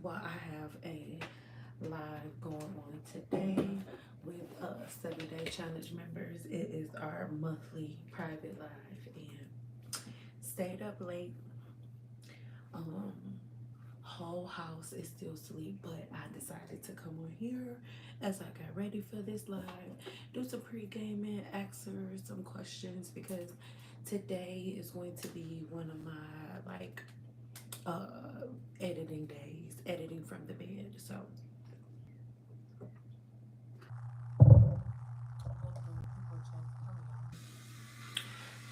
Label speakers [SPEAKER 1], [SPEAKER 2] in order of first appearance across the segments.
[SPEAKER 1] Well, I have a live going on today with 7 Day Challenge members. It is our monthly private live and stayed up late. Um, whole house is still asleep, but I decided to come on here as I got ready for this live, do some pre-gaming, ask her some questions because today is going to be one of my editing days, editing from the bed. So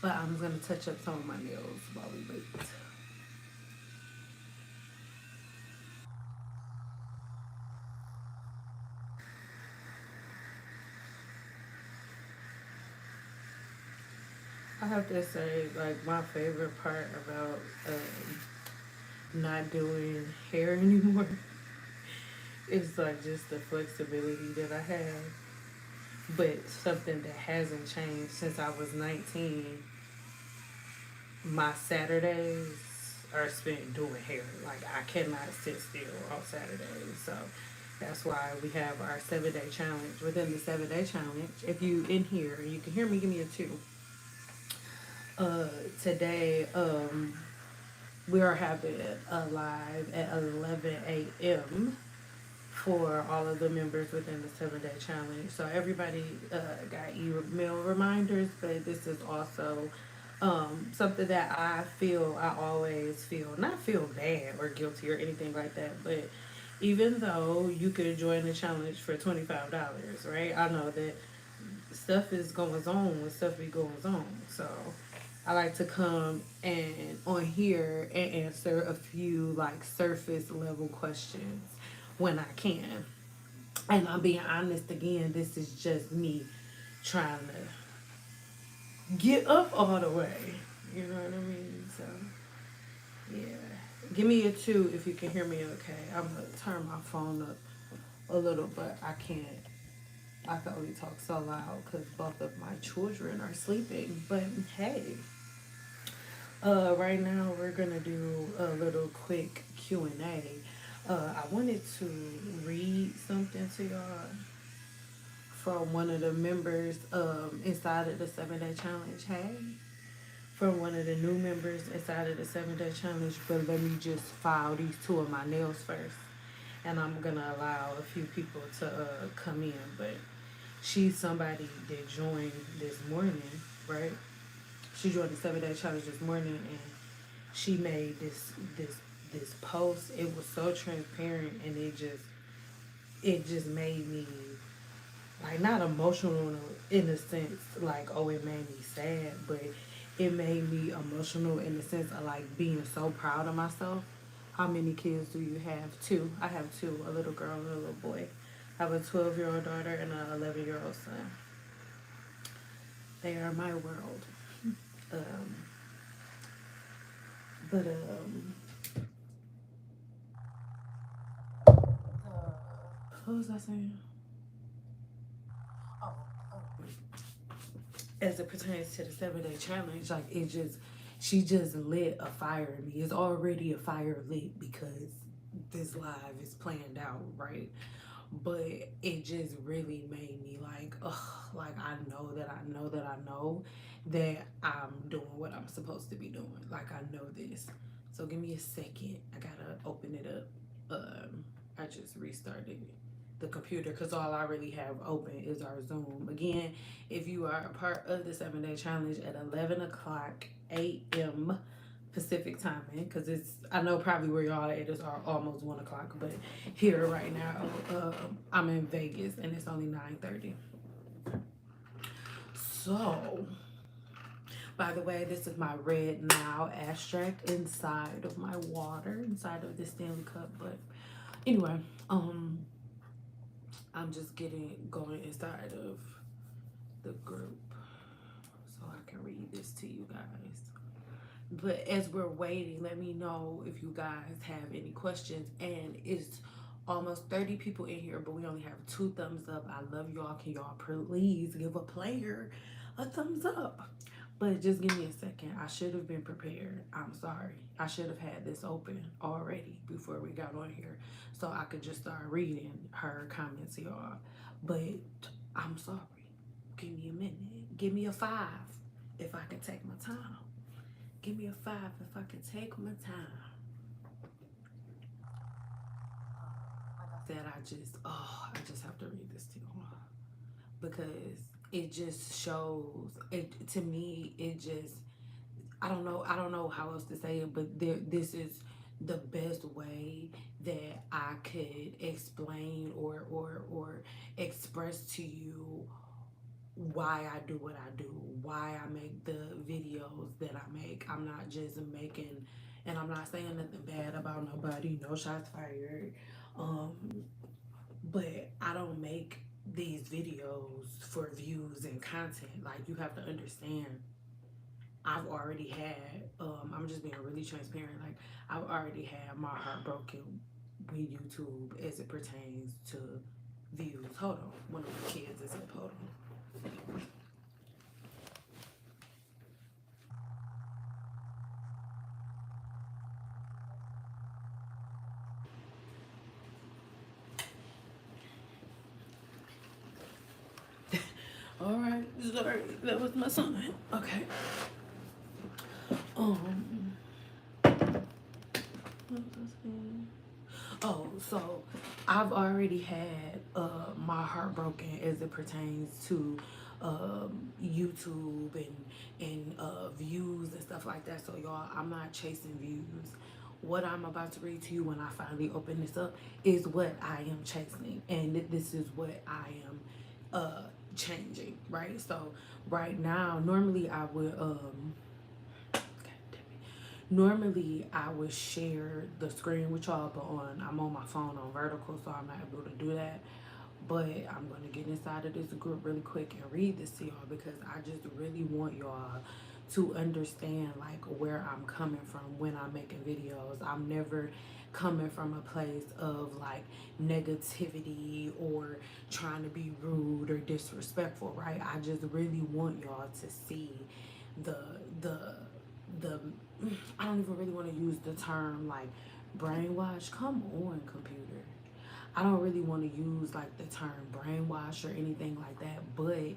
[SPEAKER 1] but I'm gonna touch up some of my nails while we wait. I have to say, like, my favorite part about not doing hair anymore is like just the flexibility that I have. But something that hasn't changed since I was 19, my Saturdays are spent doing hair. Like, I cannot sit still on Saturdays. So that's why we have our 7 day challenge. Within the 7 day challenge, if you in here and you can hear me, give me a two. Uh, Today, we are having a live at 11 a.m. for all of the members within the 7 day challenge. So everybody got email reminders, but this is also something that I always feel, not feel bad or guilty or anything like that, but even though you could join the challenge for $25, right? I know that stuff is going on when stuff be going on. So I like to come and on here and answer a few like surface level questions when I can. And I'm being honest again, this is just me trying to get up all the way. You know what I mean? So yeah. Give me a two if you can hear me okay. I'm gonna turn my phone up a little, but I can only talk so loud because both of my children are sleeping. But hey, right now we're gonna do a little quick Q&A. I wanted to read something to y'all from one of the members inside of the 7 day challenge. Hey, from one of the new members inside of the 7 day challenge. But let me just file these two of my nails first, and I'm gonna allow a few people to come in. But she's somebody that joined this morning, right? She joined the 7 day challenge this morning, and she made this post. It was so transparent, and it just made me like not emotional in a sense like, oh, it made me sad, but it made me emotional in the sense of like being so proud of myself. How many kids do you have? Two. I have two, a little girl and a little boy. I have a 12-year-old daughter and an 11-year-old son. They are my world. Um, but what was I saying? Oh, oh. As it pertains to the 7 day challenge, like she just lit a fire in me. It's already a fire lit because this live is planned out, right? But it just really made me like, ugh, like I know that I'm doing what I'm supposed to be doing. Like I know this. So give me a second. I gotta open it up. I just restarted the computer because all I really have open is our Zoom. Again, if you are a part of the 7 day challenge at 11 o'clock a.m. Pacific timing, because it's I know probably where y'all at is almost 1 o'clock, but here right now, I'm in Vegas and it's only 9:30. So, by the way, this is my red now abstract inside of my water, inside of the Stanley Cup. But anyway, I'm just getting going inside of the group so I can read this to you guys. But as we're waiting, let me know if you guys have any questions. And it's almost 30 people in here, but we only have two thumbs up. I love y'all. Can y'all please give a player a thumbs up? But just give me a second. I should have been prepared. I'm sorry. I should have had this open already before we got on here so I could just start reading her comments, y'all. But I'm sorry. Give me a minute. Give me a 5 if I can take my time. Give me a 5 if I can take my time. That I just have to read this to you because it just shows it to me. It just I don't know how else to say it, but this is the best way that I could explain or express to you why I do what I do, why I make the videos that I make. I'm not just making, and I'm not saying nothing bad about nobody, no shots fired. Um, but I don't make these videos for views and content. Like, you have to understand, I've already had, I'm just being really transparent. Like, I've already had my heart broken with YouTube as it pertains to views. Hold on. One of my kids is up. Hold on. All right. Sorry. That was my son. Okay. Um. Oh, so I've already had my heart broken as it pertains to YouTube and views and stuff like that. So y'all, I'm not chasing views. What I'm about to read to you when I finally open this up is what I am chasing, and this is what I am changing. Right. So right now, normally I would share the screen with y'all, but I'm on my phone on vertical, so I'm not able to do that. But I'm gonna get inside of this group really quick and read this to y'all because I just really want y'all to understand like where I'm coming from when I'm making videos. I'm never coming from a place of like negativity or trying to be rude or disrespectful, right? I just really want y'all to see the the the I don't even really want to use the term like brainwash. Come on, computer. I don't really want to use like the term brainwash or anything like that, but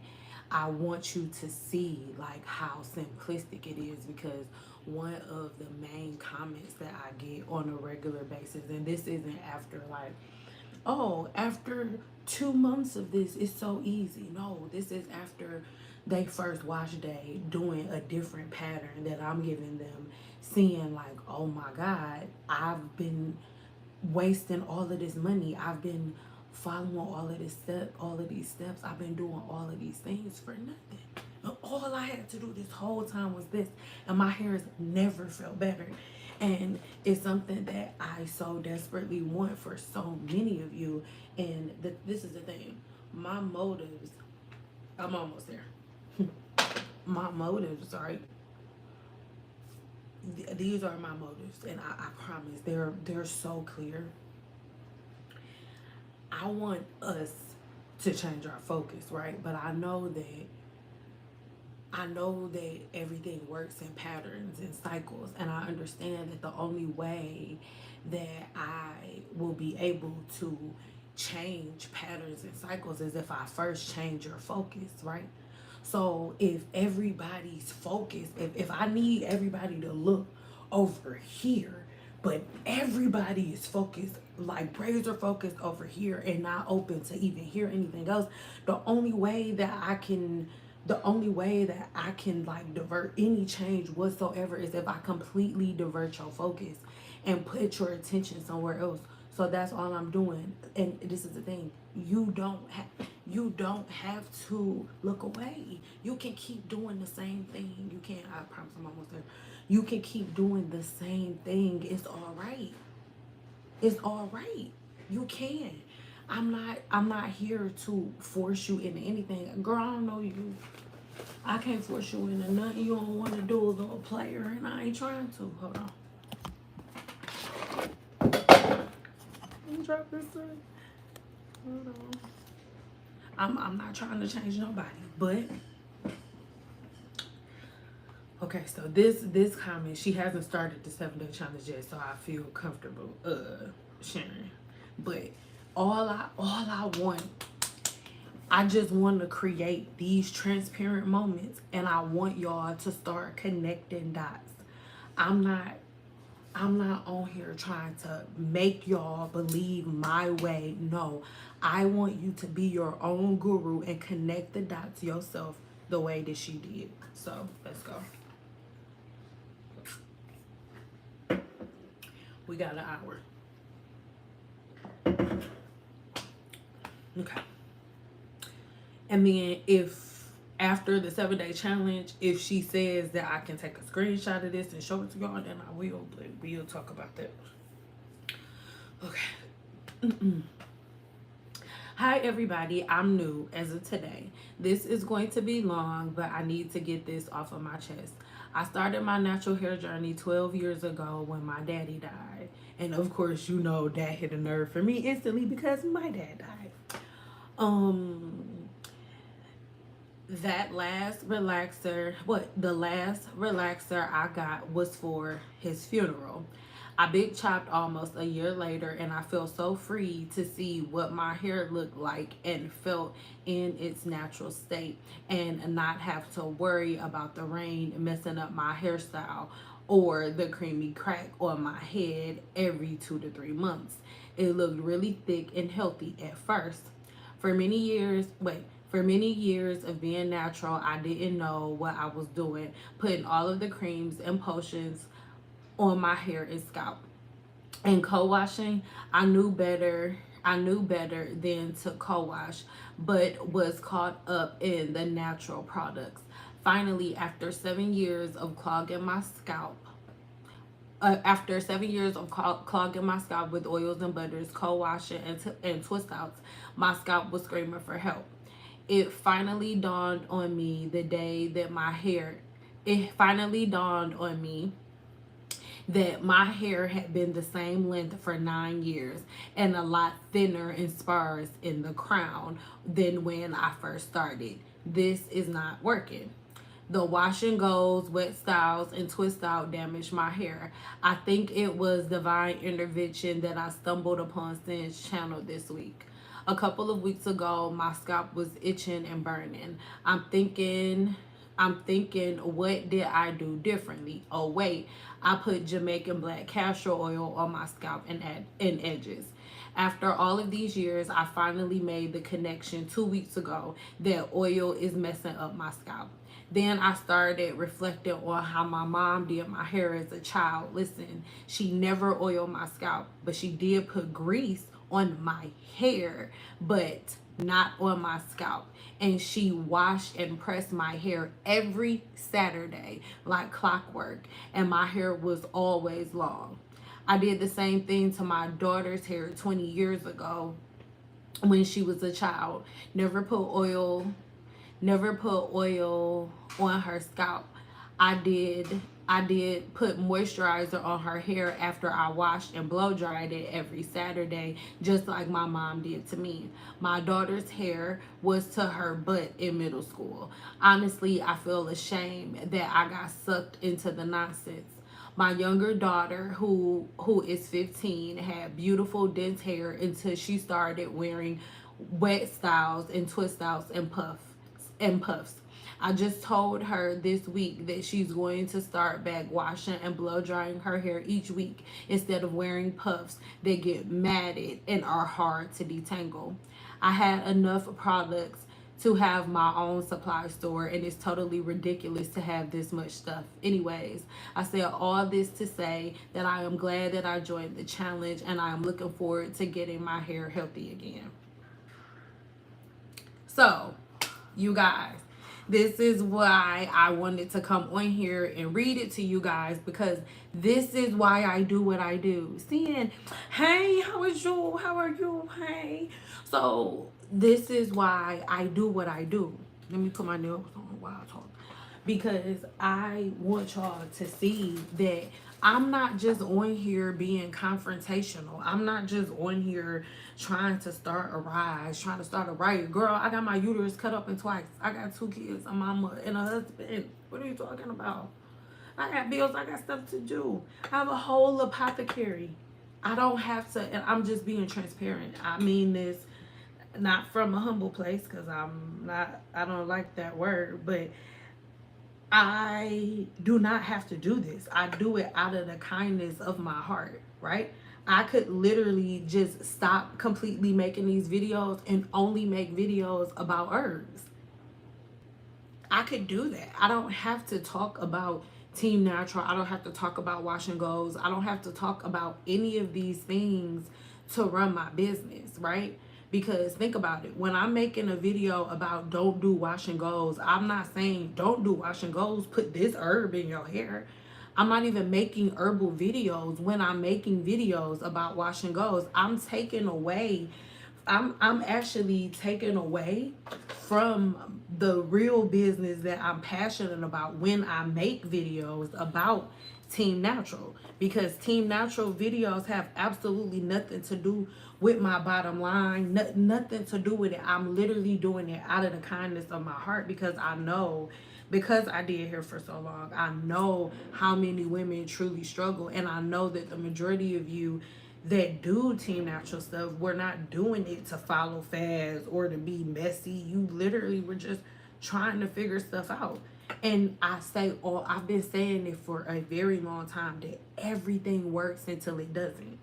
[SPEAKER 1] I want you to see like how simplistic it is because one of the main comments that I get on a regular basis, and this isn't after like, oh, after 2 months of this, it's so easy. No, this is after they first wash day doing a different pattern that I'm giving them, seeing like, oh my God, I've been wasting all of this money. I've been following all of these steps. I've been doing all of these things for nothing. And all I had to do this whole time was this, and my hair has never felt better. And it's something that I so desperately want for so many of you. And this is the thing. My motives, I'm almost there. My motives, right? These are my motives, and I promise they're so clear. I want us to change our focus, right? But I know that everything works in patterns and cycles, and I understand that the only way that I will be able to change patterns and cycles is if I first change your focus, right? So if everybody's focus, if I need everybody to look over here, but everybody is focused, like braids are focused over here and not open to even hear anything else, the only way that I can like divert any change whatsoever is if I completely divert your focus and put your attention somewhere else. So that's all I'm doing. And this is the thing. You don't have to look away. You can keep doing the same thing. You can't, I promise I'm almost there. You can keep doing the same thing. It's all right. It's all right. You can. I'm not here to force you into anything. Girl, I don't know you. I can't force you into nothing you don't want to do as a player, and I ain't trying to. Hold on. I'm dropping thing. Hold on. I'm not trying to change nobody, but Okay, so this comment, she hasn't started the 7 day challenge yet, so I feel comfortable sharing. But all I want, I just want to create these transparent moments, and I want y'all to start connecting dots. I'm not I'm not on here trying to make y'all believe my way. No, I want you to be your own guru and connect the dots yourself the way that she did. So let's go. We got an hour. Okay. And then if after the 7 day challenge, if she says that I can take a screenshot of this and show it to y'all, then I will. But we'll talk about that. Okay. Hi everybody, I'm new as of today. This is going to be long, but I need to get this off of my chest. I started my natural hair journey 12 years ago when my daddy died. And of course, you know that hit a nerve for me instantly because my dad died. Um the last relaxer I got was for his funeral. I big chopped almost a year later, and I felt so free to see what my hair looked like and felt in its natural state, and not have to worry about the rain messing up my hairstyle or the creamy crack on my head every 2 to 3 months. It looked really thick and healthy at first. For many years of being natural, I didn't know what I was doing, putting all of the creams and potions on my hair and scalp. And co-washing, I knew better. I knew better than to co-wash, but was caught up in the natural products. Finally, after 7 years of clogging my scalp with oils and butters, co-washing, and twist outs, my scalp was screaming for help. It finally dawned on me the day that my hair, it finally dawned on me that my hair had been the same length for 9 years and a lot thinner and sparse in the crown than when I first started. This is not working. The wash and goes, wet styles, and twist out damaged my hair. I think it was divine intervention that I stumbled upon Sin's channel this week. A couple of weeks ago, my scalp was itching and burning. I'm thinking, what did I do differently? Oh wait, I put Jamaican black castor oil on my scalp and edges. After all of these years, I finally made the connection 2 weeks ago that oil is messing up my scalp. Then I started reflecting on how my mom did my hair as a child. Listen, she never oiled my scalp, but she did put grease on my hair, but not on my scalp. And she washed and pressed my hair every Saturday like clockwork, and my hair was always long. I did the same thing to my daughter's hair 20 years ago when she was a child. Never put oil never put oil on her scalp. I did I did put moisturizer on her hair after I washed and blow dried it every Saturday, just like my mom did to me. My daughter's hair was to her butt in middle school. Honestly, I feel ashamed that I got sucked into the nonsense. My younger daughter, who is 15, had beautiful dense hair until she started wearing wet styles and twist outs and puffs. I just told her this week that she's going to start back washing and blow drying her hair each week instead of wearing puffs that get matted and are hard to detangle. I had enough products to have my own supply store, and it's totally ridiculous to have this much stuff. Anyways, I said all this to say that I am glad that I joined the challenge, and I am looking forward to getting my hair healthy again. So, you guys, this is why I wanted to come on here and read it to you guys, because this is why I do what I do. Seeing, hey, how is you? How are you? Hey. So this is why I do what I do. Let me put my nails on while I talk, because I want y'all to see that I'm not just on here being confrontational. I'm not just on here trying to start a rise, trying to start a riot. Girl, I got my uterus cut open twice. I got 2 kids, a mama, and a husband. What are you talking about? I got bills. I got stuff to do. I have a whole apothecary. I don't have to, and I'm just being transparent. I mean this not from a humble place because I don't like that word, but I do not have to do this. I do it out of the kindness of my heart, right? I could literally just stop completely making these videos and only make videos about herbs. I could do that. I don't have to talk about Team Natural. I don't have to talk about Wash and Goes. I don't have to talk about any of these things to run my business, right? Because think about it. When I'm making a video about don't do wash and goes, I'm not saying don't do wash and goes, put this herb in your hair. I'm not even making herbal videos when I'm making videos about wash and goes. I'm actually taking away from the real business that I'm passionate about when I make videos about Team Natural, because Team Natural videos have absolutely nothing to do with my bottom line, nothing to do with it. I'm literally doing it out of the kindness of my heart because I know, because I did hair for so long, I know how many women truly struggle, and I know that the majority of you that do Team Natural stuff, we're not doing it to follow fads or to be messy. You literally were just trying to figure stuff out. And I've been saying it for a very long time that everything works until it doesn't.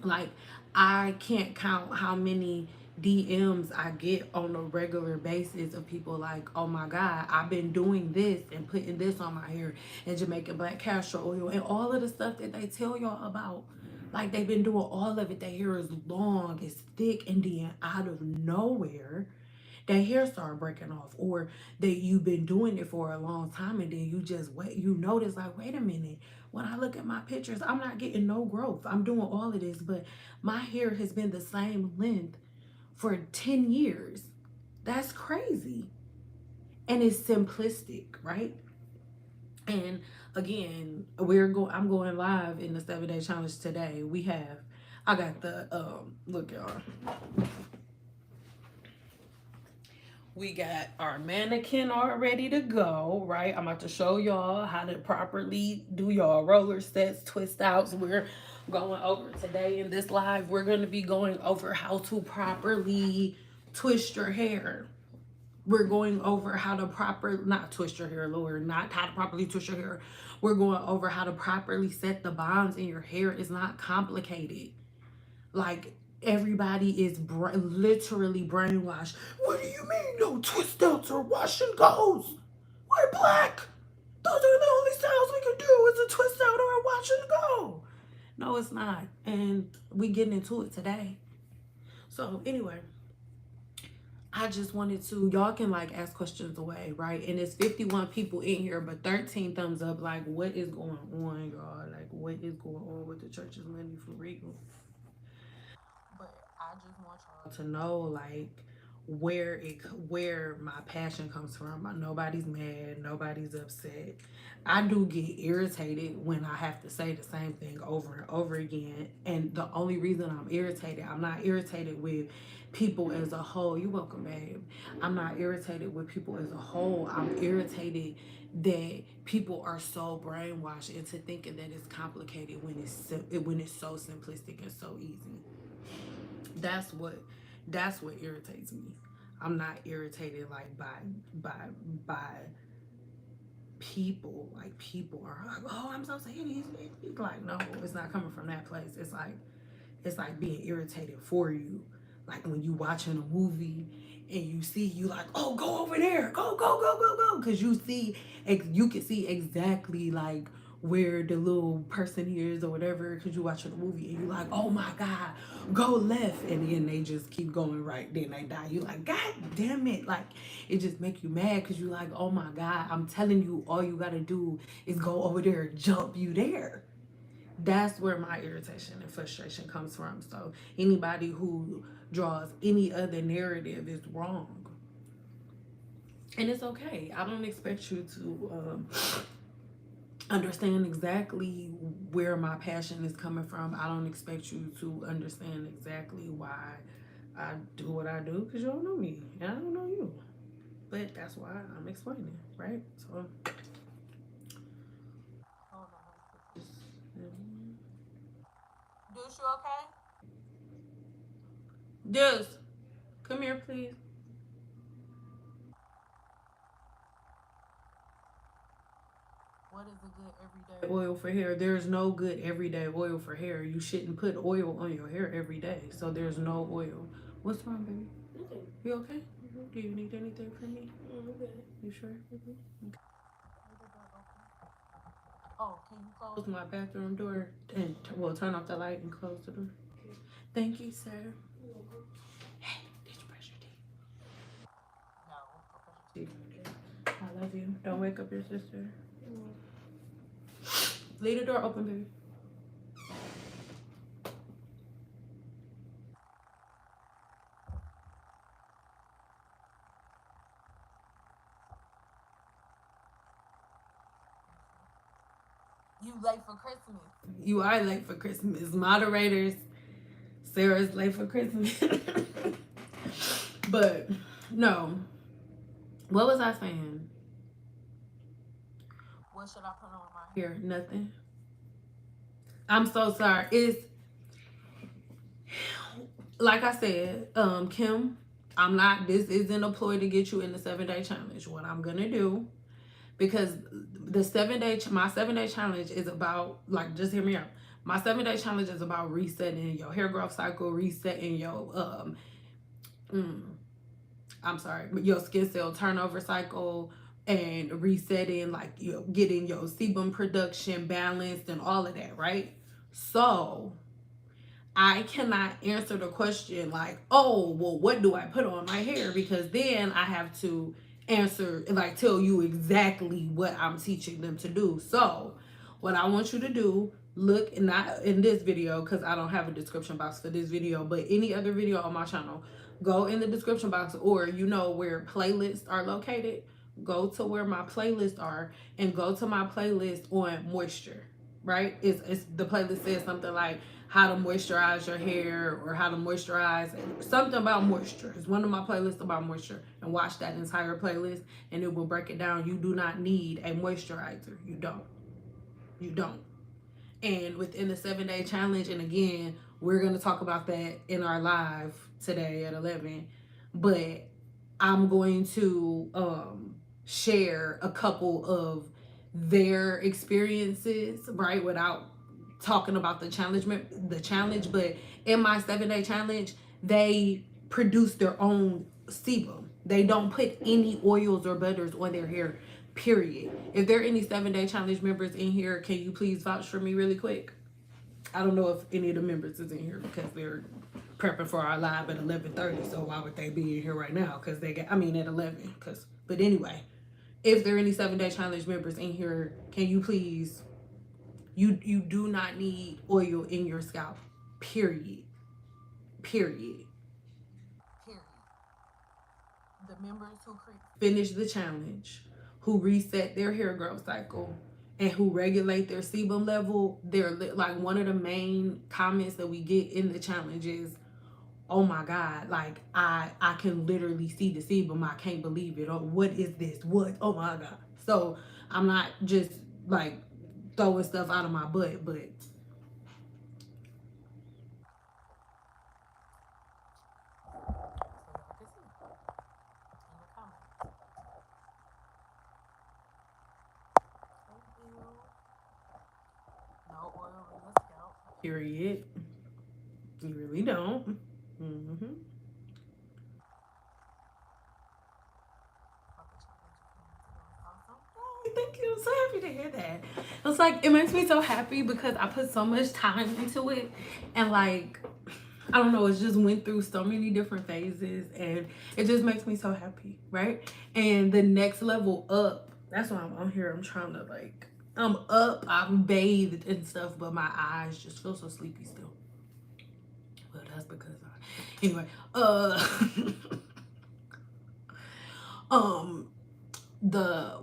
[SPEAKER 1] Like, I can't count how many DMs I get on a regular basis of people like, oh my God, I've been doing this and putting this on my hair and Jamaican black castor oil and all of the stuff that they tell y'all about. Like, they've been doing all of it. Their hair is long, it's thick, and then out of nowhere, their hair start breaking off, or that you've been doing it for a long time and then you just wait, you notice like, wait a minute, when I look at my pictures, I'm not getting no growth. I'm doing all of this, but my hair has been the same length for 10 years. That's crazy. And it's simplistic, right? And again, I'm going live in the 7-day challenge today. I got the look, y'all. We got our mannequin all ready to go, right? I'm about to show y'all how to properly do y'all roller sets, twist outs. We're going over today in this live. We're going to be going over how to properly twist your hair. We're going over how to not twist your hair, Lord, not how to properly twist your hair. We're going over how to properly set the bonds in your hair. It's not complicated. Like, everybody is literally brainwashed. What do you mean no twist outs or wash and goes? We're black. Those are the only styles we can do is a twist out or a wash and go. No, it's not. And we getting into it today. So anyway, I just wanted to, y'all can like ask questions away, right? And it's 51 people in here, but 13 thumbs up. Like, what is going on, y'all? Like, what is going on with the church's money for real? But I just want y'all to know, like, where my passion comes from. Nobody's mad, nobody's upset. I do get irritated when I have to say the same thing over and over again. And the only reason I'm not irritated with people as a whole. You're welcome, babe. I'm not irritated with people as a whole. I'm irritated that people are so brainwashed into thinking that it's complicated when it's so simplistic and so easy. That's what irritates me. I'm not irritated like by by people. Like, people are like, oh, I'm so sad. He's like, no, it's not coming from that place. It's like being irritated for you. Like when you watching a movie and you like, oh, go over there, go, because you can see exactly like where the little person is or whatever, because you watching a movie and you like, oh my God, go left, and then they just keep going right, then they die. You like, God damn it. Like, it just make you mad because you like, oh my God, I'm telling you, all you gotta do is go over there, jump, you there. That's where my irritation and frustration comes from. So anybody who draws any other narrative is wrong, and it's okay. I don't expect you to understand exactly where my passion is coming from. I don't expect you to understand exactly why I do what I do, because you don't know me and I don't know you. But that's why I'm explaining, right? So you okay? Deuce, come here, please. What is a good everyday oil for hair? There's no good everyday oil for hair. You shouldn't put oil on your hair every day. So there's no oil. What's wrong, baby? Okay. You okay? Do you need anything from me? Okay. You sure? Okay. Oh, can you close my bathroom door and well turn off the light and close the door? Okay. Thank you, sir. Hey, did you brush your teeth? No. I love you. Don't wake up your sister. Leave the door open, baby. You late for Christmas. You are late for Christmas. Moderators, Sarah's late for Christmas. But no. What was I saying? What should I put on my hair? Nothing. I'm so sorry. It's like I said, Kim, this isn't a ploy to get you in the 7-day challenge. What I'm gonna do, because my 7-day challenge is about, like, just hear me out. My 7-day challenge is about resetting your hair growth cycle, resetting your your skin cell turnover cycle, and resetting, like, getting your sebum production balanced and all of that, right? So I cannot answer the question like, oh, well, what do I put on my hair? Because then I have to answer, like, tell you exactly what I'm teaching them to do. So what I want you to do, look, not in this video because I don't have a description box for this video, but any other video on my channel, go in the description box, or where playlists are located, go to where my playlists are and go to my playlist on moisture, right? It's the playlist says something like how to moisturize your hair, or how to moisturize, something about moisture. It's one of my playlists about moisture, and watch that entire playlist and it will break it down. You do not need a moisturizer. You don't. And within the 7-day challenge, and again, we're going to talk about that in our live today at 11, but I'm going to share a couple of their experiences, right, without talking about the challenge. But in my 7-day challenge, they produce their own sebum. They don't put any oils or butters on their hair, period. If there are any 7-day challenge members in here, can you please vouch for me really quick? I don't know if any of the members is in here because they're prepping for our live at 11:30. So why would they be in here right now? Because at 11. But anyway, if there are any 7-day challenge members in here, can you please? You do not need oil in your scalp. Period. The members who finish the challenge, who reset their hair growth cycle, and who regulate their sebum level, they're like, one of the main comments that we get in the challenge is, oh my God, like I can literally see the sebum. I can't believe it. Or what is this? What? Oh my God. So I'm not just like throwing stuff out of my butt, but no oil in the scalp. Period. You really don't. Mm-hmm. Thank you. I'm so happy to hear that. It's like, it makes me so happy because I put so much time into it, and like, I don't know, it just went through so many different phases, and it just makes me so happy, right? And the next level up, that's why I'm on here. I'm trying to, like, I'm up, I'm bathed and stuff, but my eyes just feel so sleepy still. Well, that's because anyway,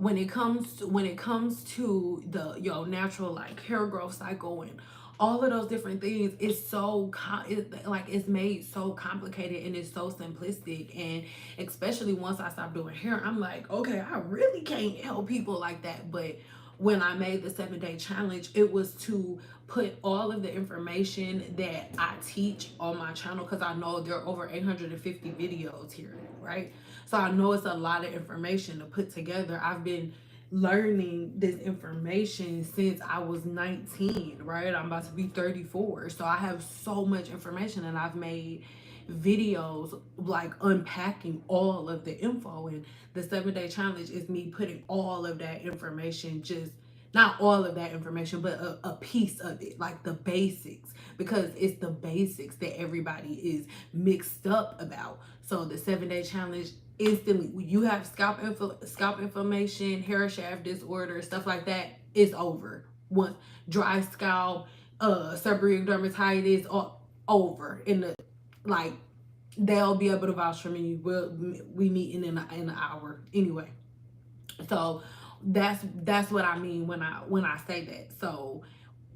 [SPEAKER 1] when it comes to the natural, like, hair growth cycle and all of those different things, it's so it's made so complicated, and it's so simplistic. And especially once I stopped doing hair, I'm like, okay, I really can't help people like that. But when I made the 7-day challenge, it was to put all of the information that I teach on my channel, because I know there are over 850 videos here, right? So I know it's a lot of information to put together. I've been learning this information since I was 19, right? I'm about to be 34. So I have so much information, and I've made videos like unpacking all of the info. And the 7-day challenge is me putting all of that information, just not all of that information, but a piece of it, like the basics, because it's the basics that everybody is mixed up about. So the 7-day challenge, instantly you have scalp inflammation, hair shaft disorder, stuff like that, is over. Once dry scalp, seborrheic dermatitis, all over in the, like, they'll be able to vouch for me. We meet in an hour anyway. So that's what I mean when I say that. So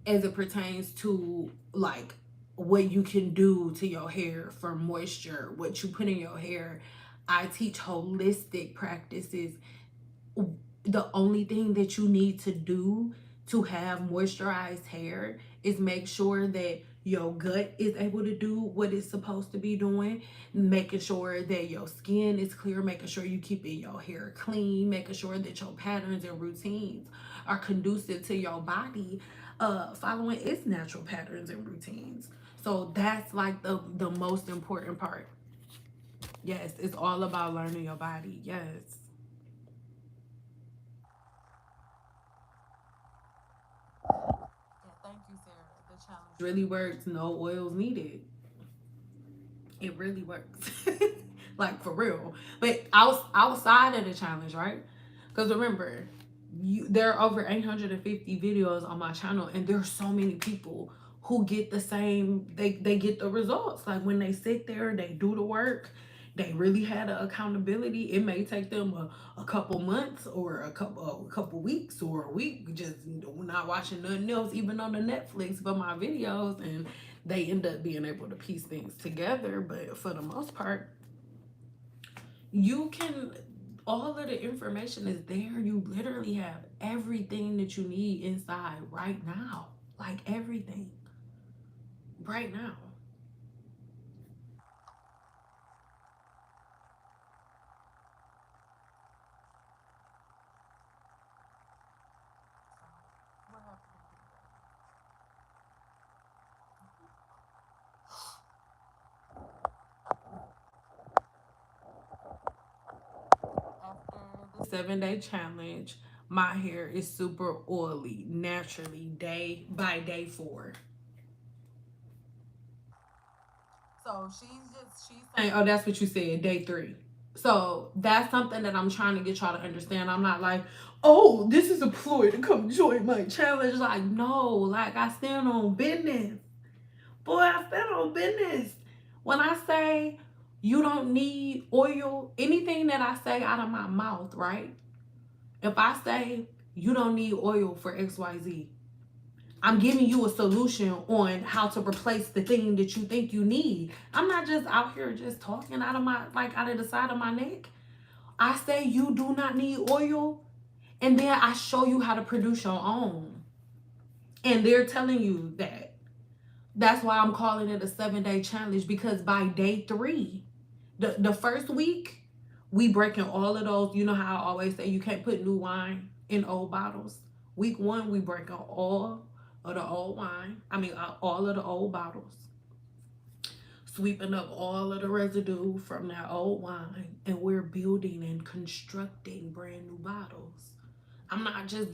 [SPEAKER 1] as it pertains to like what you can do to your hair for moisture, what you put in your hair, I teach holistic practices. The only thing that you need to do to have moisturized hair is make sure that your gut is able to do what it's supposed to be doing, making sure that your skin is clear, making sure you keeping your hair clean, making sure that your patterns and routines are conducive to your body, following its natural patterns and routines. So that's like the most important part. Yes, it's all about learning your body. Yes. Thank you, Sarah. The challenge really works. No oils needed. It really works. Like for real. But outside of the challenge, right? Because remember, there are over 850 videos on my channel, and there's so many people who get the same, they get the results. Like when they sit there, they do the work, they really had an accountability. It may take them a couple months or a couple weeks or a week, just not watching nothing else, even on the Netflix, but my videos, and they end up being able to piece things together. But for the most part, you can, all of the information is there. You literally have everything that you need inside right now. Like everything right now. After the 7-day challenge, my hair is super oily naturally day by day 4. So she's saying, oh, that's what you said, day 3. So that's something that I'm trying to get y'all to understand. I'm not like, oh, this is a ploy to come join my challenge. Like, no, like I stand on business. Boy, I stand on business. When I say you don't need oil, anything that I say out of my mouth, right? If I say you don't need oil for XYZ, I'm giving you a solution on how to replace the thing that you think you need. I'm not just out here just talking out of my, like out of the side of my neck. I say you do not need oil, and then I show you how to produce your own. And they're telling you that. That's why I'm calling it a 7-day challenge, because by day 3, the first week, we breaking all of those. You know how I always say you can't put new wine in old bottles. Week 1, we breaking all of the old wine. I mean, all of the old bottles, sweeping up all of the residue from that old wine, and we're building and constructing brand new bottles. We're not just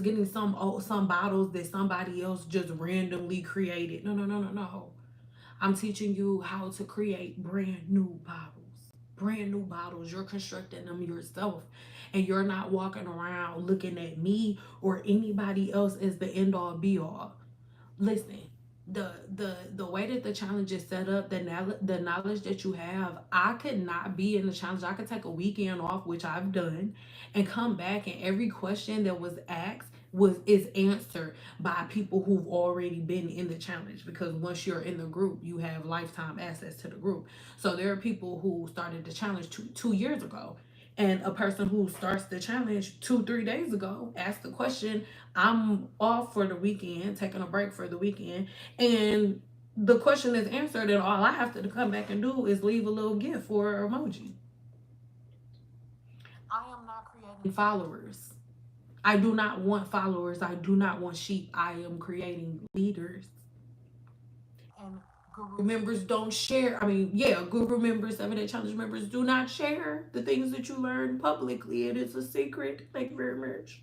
[SPEAKER 1] getting some bottles that somebody else just randomly created. No, no, no, no, no. I'm teaching you how to create brand new bottles. Brand new bottles. You're constructing them yourself. And you're not walking around looking at me or anybody else as the end all be all. Listen, the way that the challenge is set up, the knowledge that you have, I could not be in the challenge. I could take a weekend off, which I've done, and come back, and every question that was asked is answered by people who've already been in the challenge, because once you're in the group, you have lifetime access to the group. So there are people who started the challenge two years ago, And a person who starts the challenge 2 3 days ago asked the question, I'm off for the weekend, taking a break for the weekend, and the question is answered, and all I have to come back and do is leave a little gift or emoji. I am not creating followers. I do not want followers. I do not want sheep. I am creating leaders. And guru members don't share. I mean, yeah, guru members, 7 Day Challenge members do not share the things that you learn publicly. It is a secret. Thank you very much.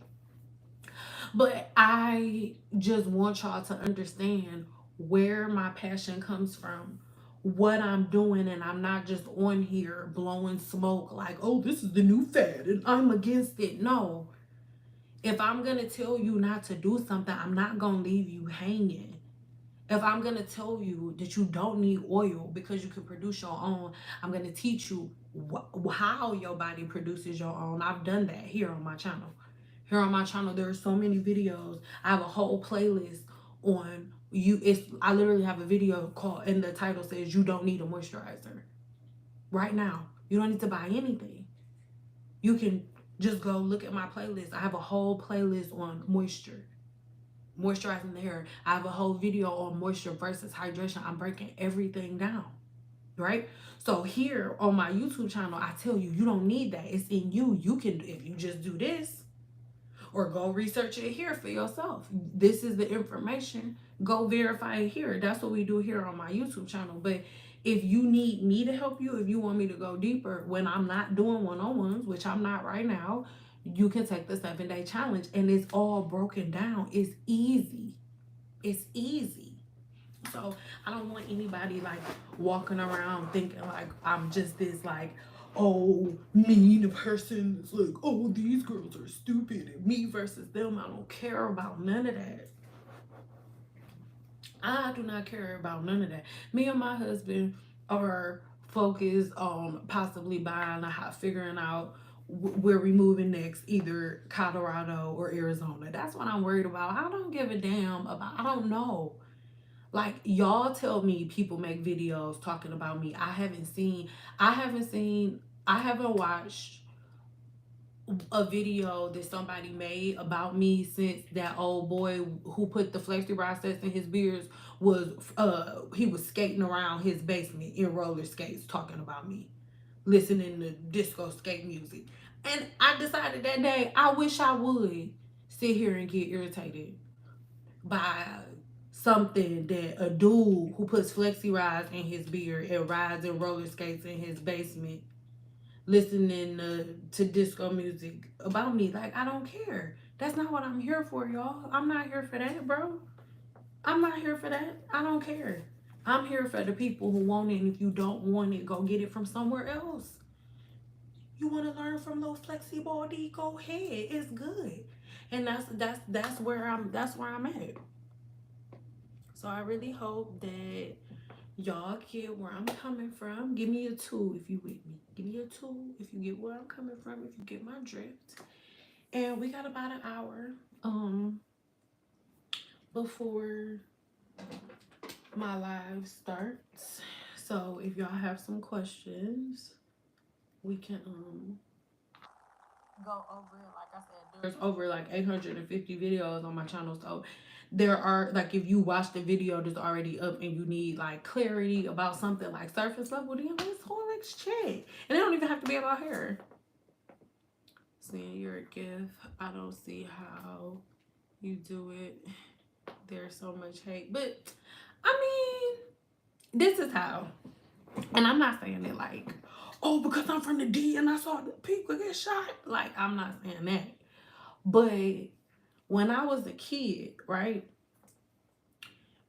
[SPEAKER 1] But I just want y'all to understand where my passion comes from, what I'm doing, and I'm not just on here blowing smoke like, oh, this is the new fad and I'm against it. No. If I'm gonna tell you not to do something, I'm not gonna leave you hanging. If I'm gonna tell you that you don't need oil because you can produce your own, I'm gonna teach you how your body produces your own. I've done that here on my channel. Here on my channel, there are so many videos. I have a whole playlist on you. I literally have a video called, and the title says you don't need a moisturizer. Right now, you don't need to buy anything. You can just go look at my playlist. I have a whole playlist on moisturizing the hair. I have a whole video on moisture versus hydration. I'm breaking everything down, right? So here on my YouTube channel, I tell you, you don't need that. It's in you. You can, if you just do this or go research it here for yourself. This is the information. Go verify it here. That's what we do here on my YouTube channel. But if you need me to help you, if you want me to go deeper when I'm not doing one-on-ones, which I'm not right now, you can take the 7 Day Challenge, and it's all broken down. It's easy. It's easy. So I don't want anybody like walking around thinking like I'm just this like, oh, mean person that's like, oh, these girls are stupid and me versus them. I don't care about none of that. I do not care about none of that. Me and my husband are focused on possibly buying a house, figuring out where we moving next, either Colorado or Arizona. That's what I'm worried about. I don't give a damn about, I don't know. Like, y'all tell me people make videos talking about me. I haven't watched a video that somebody made about me since that old boy who put the flexi rod sets in his beards was he was skating around his basement in roller skates talking about me, listening to disco skate music. And I decided that day I wish I would sit here and get irritated by something that a dude who puts flexi rods in his beard and rides and roller skates in his basement listening to disco music about me. Like, I don't care. That's not what I'm here for, y'all. I'm not here for that, bro. I'm not here for that. I don't care. I'm here for the people who want it, and if you don't want it, go get it from somewhere else. You want to learn from those flexi body? Go ahead. It's good. And that's where I'm at. So I really hope that y'all get where I'm coming from. Give me a two if you with me. Give me a two if you get where I'm coming from, if you get my drift. And we got about an hour before my live starts. So if y'all have some questions, we can go over it. Like I said, there's over like 850 videos on my channel. So there are, like, if you watch the video that's already up and you need like clarity about something like surface level, then let's Horlicks check. And it don't even have to be about hair. Seeing your gift, I don't see how you do it. There's so much hate, but I mean, this is how. And I'm not saying it like, oh, because I'm from the D and I saw the people get shot. Like, I'm not saying that. But when I was a kid, right,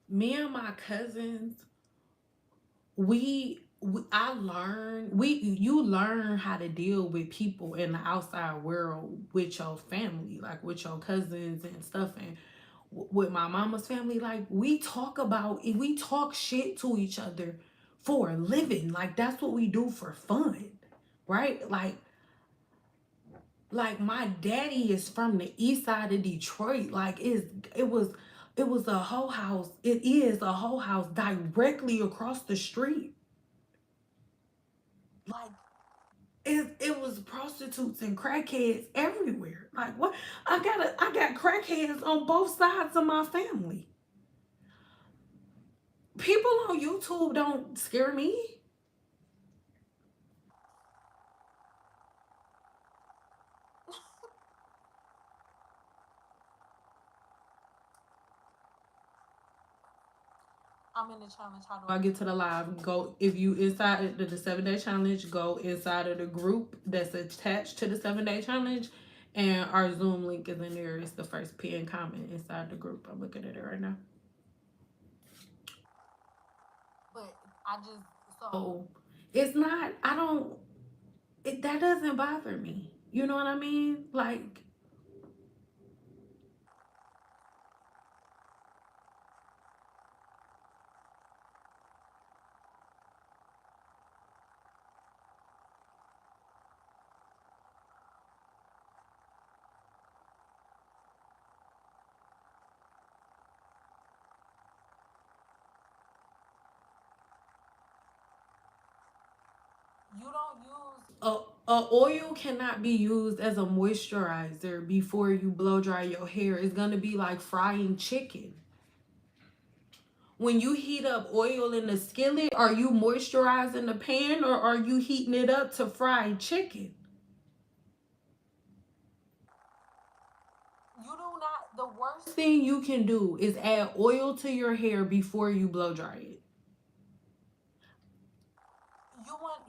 [SPEAKER 1] me and my cousins, you learn how to deal with people in the outside world with your family, like with your cousins and stuff. And with my mama's family, like, we talk shit to each other for a living. Like, that's what we do for fun, right? Like my daddy is from the east side of Detroit. Like, it was a whole house. It is a whole house directly across the street. Like, it was prostitutes and crackheads everywhere. Like what? I got crackheads on both sides of my family. People on YouTube don't scare me. I'm in the challenge. How do I get to the live? Go if you inside the 7 day challenge. Go inside of the group that's attached to the 7 day challenge, and our Zoom link is in there. It's the first pinned comment inside the group. I'm looking at it right now. But I just so it's not. I don't. That doesn't bother me. You know what I mean? Like you don't use a oil cannot be used as a moisturizer before you blow dry your hair. It's gonna be like frying chicken. When you heat up oil in the skillet, are you moisturizing the pan or are you heating it up to fry chicken? You do not. The worst thing you can do is add oil to your hair before you blow dry it. You want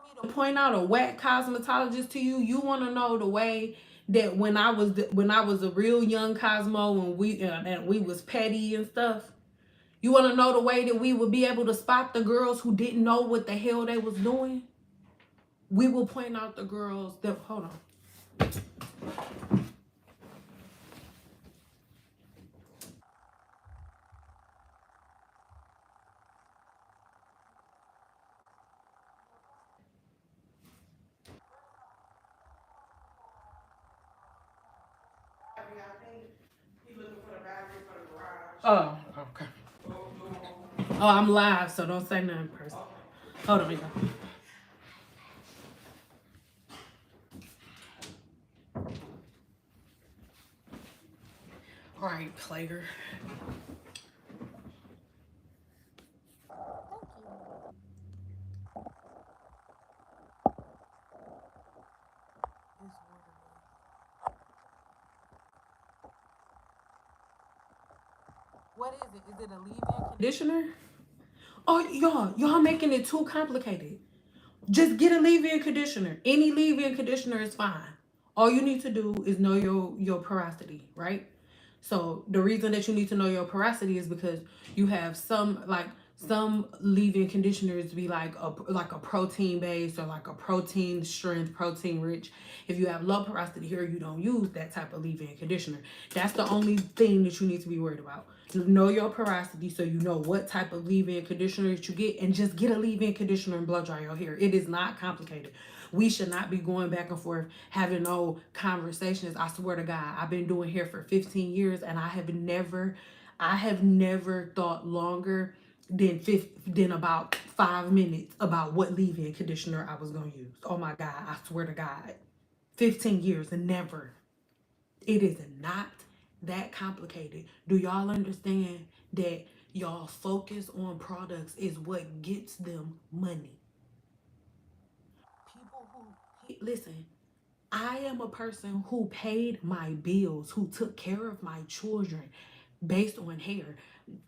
[SPEAKER 1] me to point out a whack cosmetologist to you? You want to know the way that when I was a real young Cosmo and we was petty and stuff. You want to know the way that we would be able to spot the girls who didn't know what the hell they was doing? We will point out the girls that hold on. Oh, okay. Oh, I'm live, so don't say nothing personal. Hold on, we go. All right, player. What is it? Is it a leave-in conditioner? Oh, y'all making it too complicated. Just get a leave-in conditioner. Any leave-in conditioner is fine. All you need to do is know your porosity, right? So the reason that you need to know your porosity is because you have some leave-in conditioners be like a protein base or like a protein strength, protein rich. If you have low porosity hair, you don't use that type of leave-in conditioner. That's the only thing that you need to be worried about. Know your porosity so you know what type of leave-in conditioner that you get, and just get a leave-in conditioner and blow dry your hair. It is not complicated. We should not be going back and forth having no conversations. I swear to God, I've been doing hair for 15 years and I have never thought longer than about 5 minutes about what leave-in conditioner I was gonna use. Oh my God, I swear to God. 15 years and never. It is not that complicated. Do y'all understand that y'all focus on products is what gets them money? People who listen, I am a person who paid my bills, who took care of my children based on hair.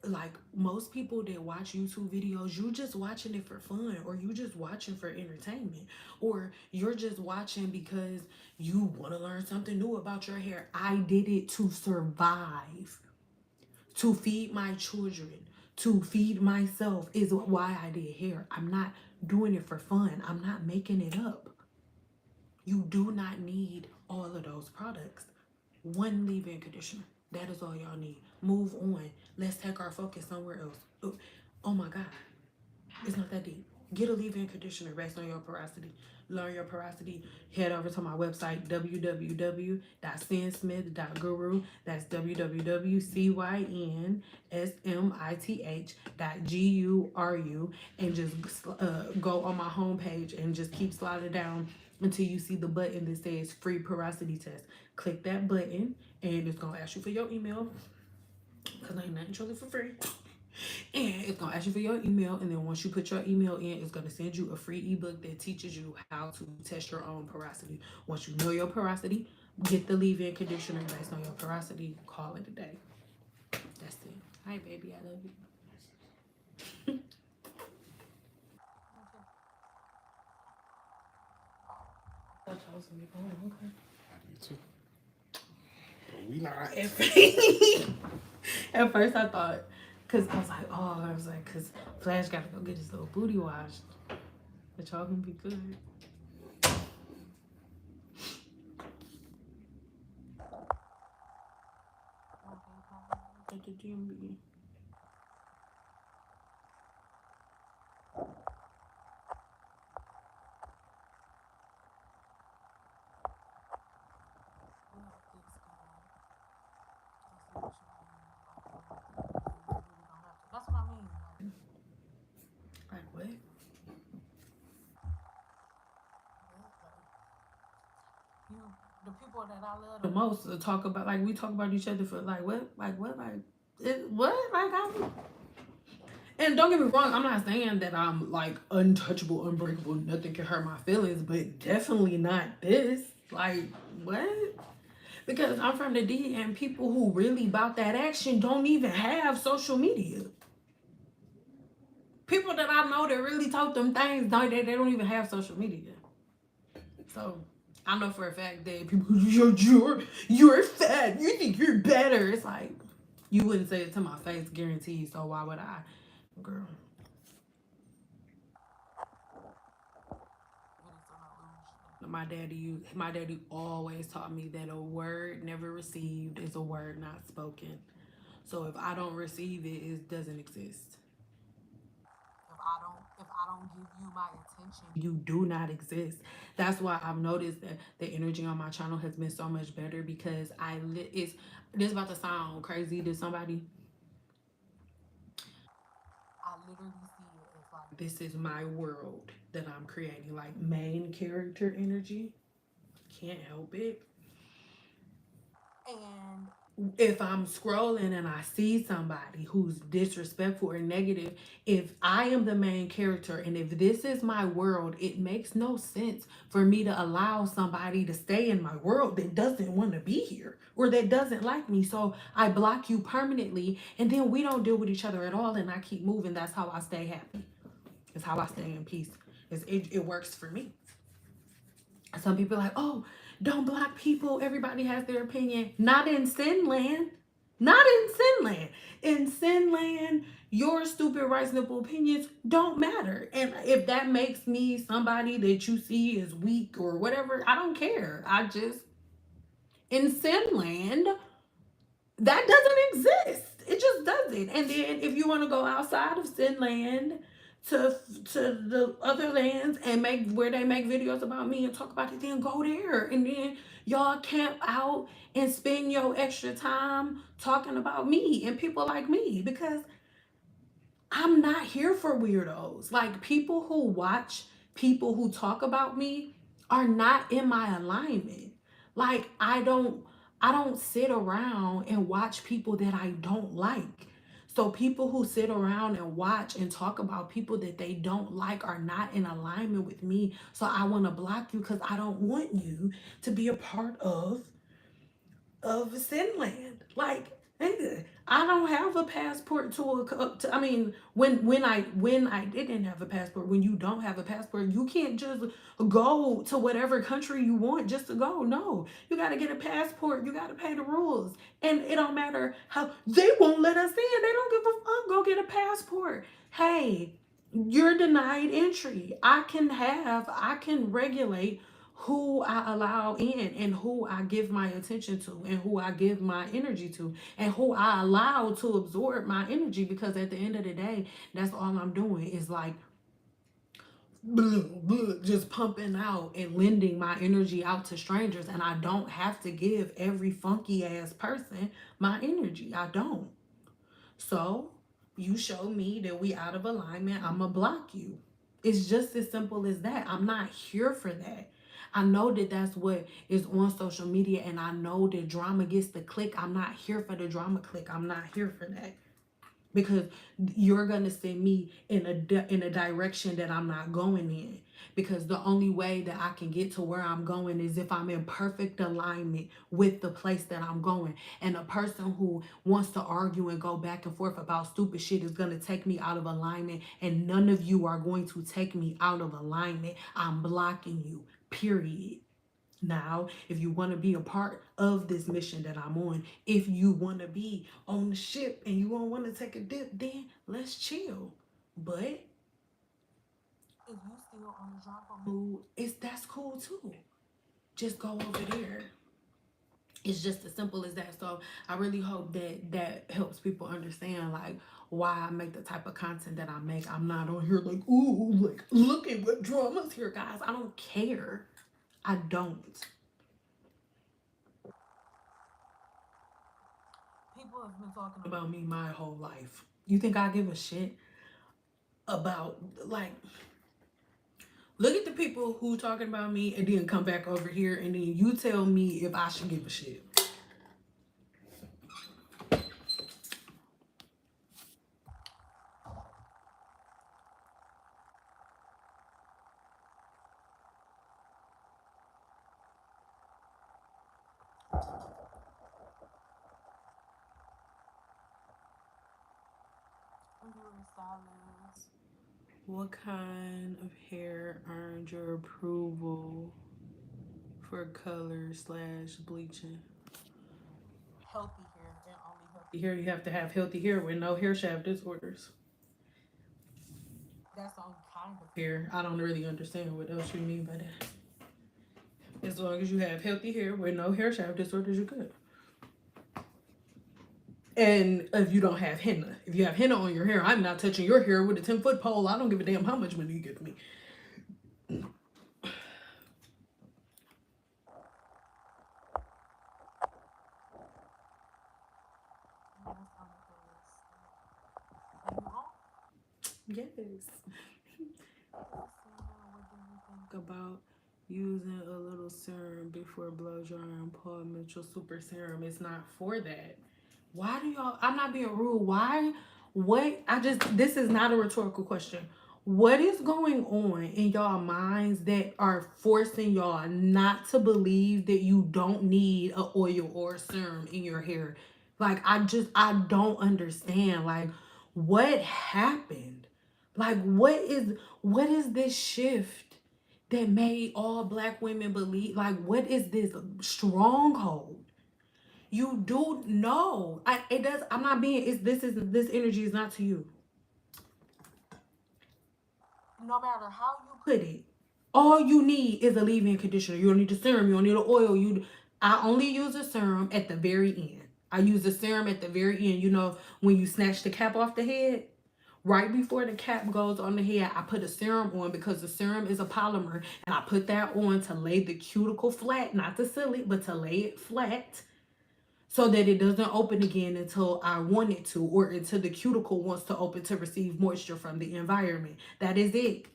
[SPEAKER 1] Like most people that watch YouTube videos, you just watching it for fun, or you just watching for entertainment, or you're just watching because you want to learn something new about your hair. I did it to survive, to feed my children, to feed myself is why I did hair. I'm not doing it for fun. I'm not making it up. You do not need all of those products. One leave-in conditioner. That is all y'all need. Move on. Let's take our focus somewhere else. Oh my God. It's not that deep. Get a leave-in conditioner based on your porosity. Learn your porosity. Head over to my website, www.cynsmith.guru. That's www.cynsmith.guru, and just go on my homepage and just keep sliding down until you see the button that says free porosity test. Click that button and it's gonna ask you for your email because ain't nothing truly for free. And it's gonna ask you for your email, and then once you put your email in, it's gonna send you a free ebook that teaches you how to test your own porosity. Once you know your porosity, get the leave-in conditioner based on your porosity. Call it a day. That's it. Hi, baby, I love you. I thought y'all was gonna be going. Okay.
[SPEAKER 2] I do too. But we not.
[SPEAKER 1] At first, I thought, cause I was like, cause Flash gotta go get his little booty washed. But y'all gonna be good. At the gym be. That's what I mean. Like what? You, the people that I love the most talk about, like we talk about each other for like what, like what, like I'm. And don't get me wrong, I'm not saying that I'm like untouchable, unbreakable, nothing can hurt my feelings, but definitely not this. Like what? Because I'm from the D, and people who really about that action don't even have social media. People that I know that really talk them things, they don't even have social media. So I know for a fact that people, you're fat, you think you're better. It's like, you wouldn't say it to my face, guaranteed. So why would I, girl? My daddy always taught me that a word never received is a word not spoken. So if I don't receive it, it doesn't exist. If I don't give you my attention, you do not exist. That's why I've noticed that the energy on my channel has been so much better, because it's this about to sound crazy to somebody. I literally see it as like, this is my world that I'm creating, like main character energy. Can't help it. And if I'm scrolling and I see somebody who's disrespectful or negative, if I am the main character and if this is my world, it makes no sense for me to allow somebody to stay in my world that doesn't want to be here or that doesn't like me. So I block you permanently, and then we don't deal with each other at all, and I keep moving. That's how I stay happy. It's how I stay in peace. It works for me. Some people are like, oh, don't block people. Everybody has their opinion. Not in Sin Land. Not in Sin Land. In Sin Land, your stupid rights nipple opinions don't matter. And if that makes me somebody that you see as weak or whatever, I don't care. In Sin Land, that doesn't exist. It just doesn't. And then if you want to go outside of Sin Land to the other lands and make where they make videos about me and talk about it, then go there. And then y'all camp out and spend your extra time talking about me and people like me, because I'm not here for weirdos. Like, people who watch people who talk about me are not in my alignment. Like, I don't sit around and watch people that I don't like. So people who sit around and watch and talk about people that they don't like are not in alignment with me. So I want to block you because I don't want you to be a part of Sinland. Like, nigga, I don't have a passport I mean, when I didn't have a passport, when you don't have a passport, you can't just go to whatever country you want just to go. No, you got to get a passport. You got to pay the rules. And it don't matter how they won't let us in. They don't give a fuck. Go get a passport. Hey, you're denied entry. I can regulate who I allow in and who I give my attention to and who I give my energy to and who I allow to absorb my energy, because at the end of the day, that's all I'm doing is like just pumping out and lending my energy out to strangers, and I don't have to give every funky ass person my energy. I don't. So you show me that we out of alignment, I'ma block you. It's just as simple as that. I'm not here for that. I know that that's what is on social media, and I know that drama gets the click. I'm not here for the drama click. I'm not here for that, because you're gonna send me in a direction that I'm not going in. Because the only way that I can get to where I'm going is if I'm in perfect alignment with the place that I'm going. And a person who wants to argue and go back and forth about stupid shit is gonna take me out of alignment, and none of you are going to take me out of alignment. I'm blocking you, period. Now, if you want to be a part of this mission that I'm on, if you want to be on the ship and you don't want to take a dip, then let's chill. But if you still on the drama mood, that's cool too. Just go over there. It's just as simple as that. So I really hope that that helps people understand, like, why I make the type of content that I make. I'm not on here like, ooh, like, look at what drama's here, guys. I don't care. I don't. People have been talking about me my whole life. You think I give a shit about, like, look at the people who talking about me and then come back over here and then you tell me if I should give a shit. What kind of hair earned your approval for color/bleaching? Healthy hair, and only healthy hair. You have to have healthy hair with no hair shaft disorders. That's on kind of hair. I don't really understand what else you mean by that. As long as you have healthy hair with no hair shaft disorders, you're good. And if you don't have henna, if you have henna on your hair, I'm not touching your hair with a 10-foot pole. I don't give a damn how much money you give me. Yes. What do you think about using a little serum before blow drying? Paul Mitchell Super Serum. It's not for that. Why do y'all, I'm not being rude. Why? What? This is not a rhetorical question. What is going on in y'all minds that are forcing y'all not to believe that you don't need a oil or a serum in your hair? Like, I don't understand. Like, what happened? Like, what is this shift that made all black women believe? Like, what is this stronghold? You do know. It does. I'm not being. This energy is not to you. No matter how you put it, all you need is a leave-in conditioner. You don't need the serum. You don't need the oil. I only use a serum at the very end. I use the serum at the very end. You know, when you snatch the cap off the head, right before the cap goes on the head, I put a serum on because the serum is a polymer, and I put that on to lay the cuticle flat, not to seal it, but to lay it flat, so that it doesn't open again until I want it to, or until the cuticle wants to open to receive moisture from the environment. That is it.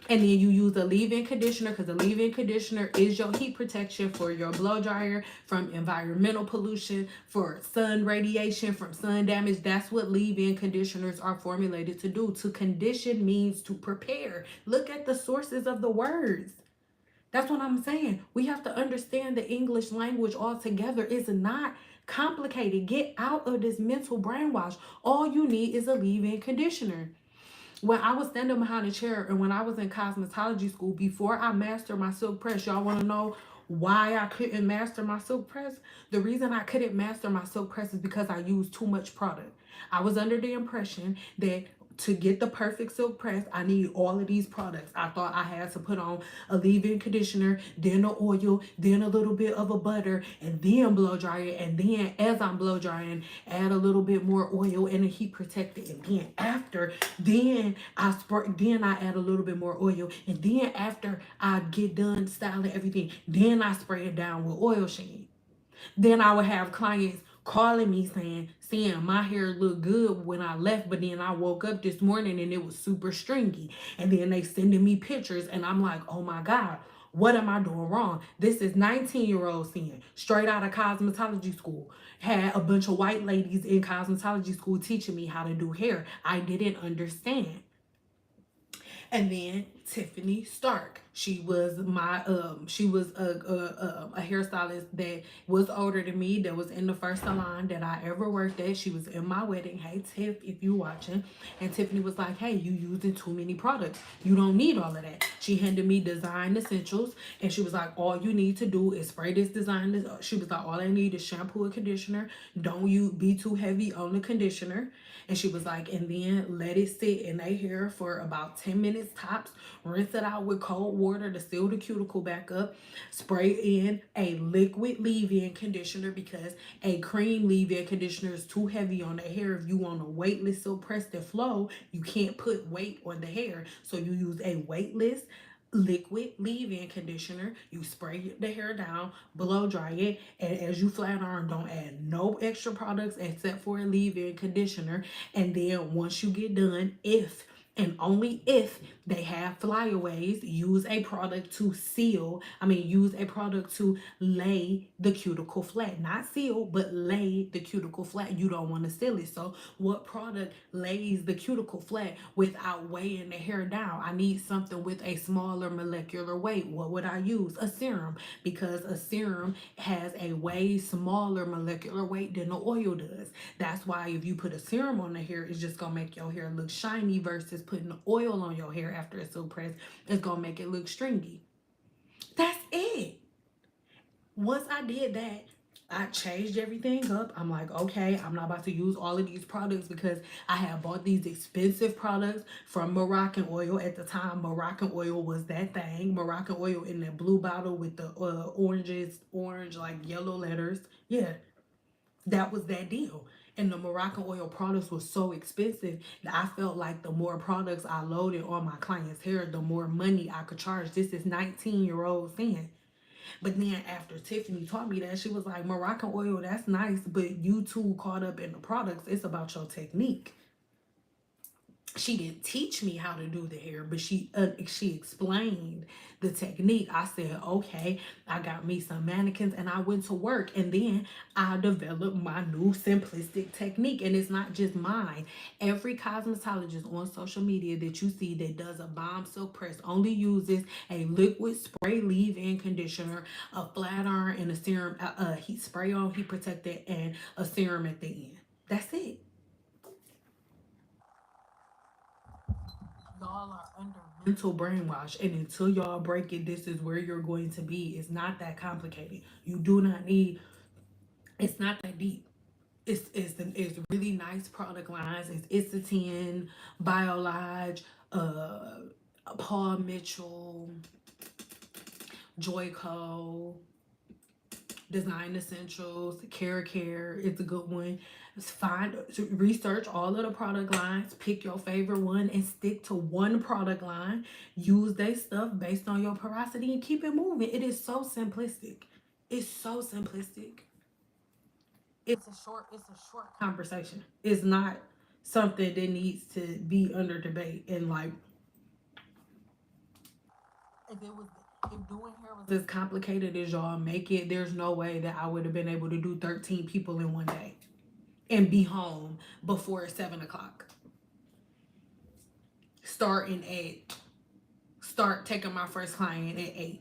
[SPEAKER 1] And then you use a leave-in conditioner, because the leave-in conditioner is your heat protection for your blow dryer from environmental pollution, for sun radiation, from sun damage. That's what leave-in conditioners are formulated to do. To condition means to prepare. Look at the sources of the words. That's what I'm saying. We have to understand the English language altogether. It's not complicated. Get out of this mental brainwash. All you need is a leave-in conditioner. When I was standing behind a chair and when I was in cosmetology school, before I mastered my silk press, y'all want to know why I couldn't master my silk press? The reason I couldn't master my silk press is because I used too much product. I was under the impression that to get the perfect silk press, I need all of these products. I thought I had to put on a leave-in conditioner, then the oil, then a little bit of a butter, and then blow dry it. And then as I'm blow drying, add a little bit more oil and a heat protector. And then after, then I add a little bit more oil. And then after I get done styling everything, then I spray it down with oil sheen. Then I would have clients calling me saying my hair looked good when I left, but then I woke up this morning and it was super stringy. And then they sending me pictures and I'm like, oh my God, What am I doing wrong? This is 19-year-old seeing straight out of cosmetology school. Had a bunch of white ladies in cosmetology school teaching me how to do hair. I didn't understand. And then Tiffany Stark. She was a hairstylist that was older than me, that was in the first salon that I ever worked at. She was in my wedding. Hey Tiff, if you watching. And Tiffany was like, hey, you using too many products. You don't need all of that. She handed me design essentials, and she was like, all you need to do is spray this design. She was like, all I need is shampoo and conditioner. Don't you be too heavy on the conditioner. And she was like, and then let it sit in their hair for about 10 minutes tops. Rinse it out with cold water to seal the cuticle back up. Spray in a liquid leave-in conditioner, because a cream leave-in conditioner is too heavy on the hair. If you want a weightless silk press that flow, you can't put weight on the hair. So you use a weightless liquid leave-in conditioner. You spray the hair down, blow dry it, and as you flat iron, don't add no extra products except for a leave-in conditioner. And then once you get done, if and only if they have flyaways, use a product to use a product to lay the cuticle flat. Not seal, but lay the cuticle flat. You don't want to seal it. So what product lays the cuticle flat without weighing the hair down? I need something with a smaller molecular weight. What would I use? A serum, because a serum has a way smaller molecular weight than the oil does. That's why if you put a serum on the hair, it's just gonna make your hair look shiny, versus putting oil on your hair after it's silk pressed, it's gonna make it look stringy. That's it. Once I did that, I changed everything up. I'm like, okay, I'm not about to use all of these products, because I had bought these expensive products from Moroccan Oil. At the time, Moroccan Oil was that thing. Moroccan Oil in that blue bottle with the orange, like yellow letters. Yeah, that was that deal. And the Moroccan Oil products were so expensive that I felt like the more products I loaded on my client's hair, the more money I could charge. This is 19-year-old saying. But then after Tiffany taught me that, she was like, Moroccan Oil, that's nice, but you too caught up in the products. It's about your technique. She didn't teach me how to do the hair, but she explained the technique. I said, okay. I got me some mannequins and I went to work, and then I developed my new simplistic technique. And it's not just mine. Every cosmetologist on social media that you see that does a bomb silk press only uses a liquid spray leave-in conditioner, a flat iron, and a serum, heat spray on, heat protected, and a serum at the end. That's it. Y'all are under mental brainwash, and until y'all break it, this is where you're going to be. It's not that complicated. You do not need. It's not that deep. It's really nice product lines. It's Isotin, Biolage, uh, Paul Mitchell, Joico, Design Essentials, Care. It's a good one. Research all of the product lines, pick your favorite one, and stick to one product line. Use their stuff based on your porosity and keep it moving. It is so simplistic. It's so simplistic. It's a short conversation. It's not something that needs to be under debate. And like, if it was if doing hair was as complicated as y'all make it, there's no way that I would have been able to do 13 people in one day and be home before 7 o'clock. Start taking my first client at 8.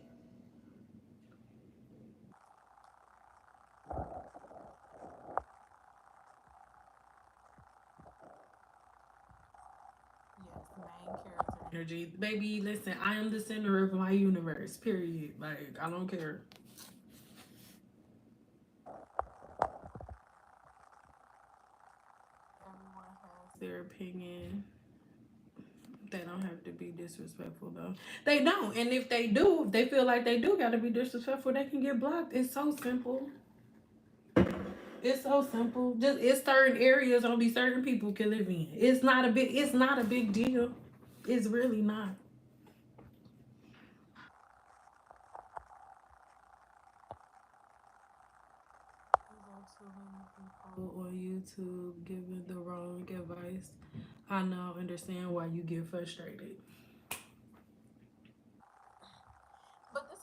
[SPEAKER 1] Yes, main character energy. Baby, listen, I am the center of my universe. Period. Like, I don't care. Everyone has their opinion. They don't have to be disrespectful though. They don't. And if they do, if they feel like they do gotta be disrespectful, they can get blocked. It's so simple. It's so simple. Just it's certain areas only certain people can live in. It's not a big deal. It's really not. There are too many people on YouTube giving the wrong advice. I now understand why you get frustrated. But this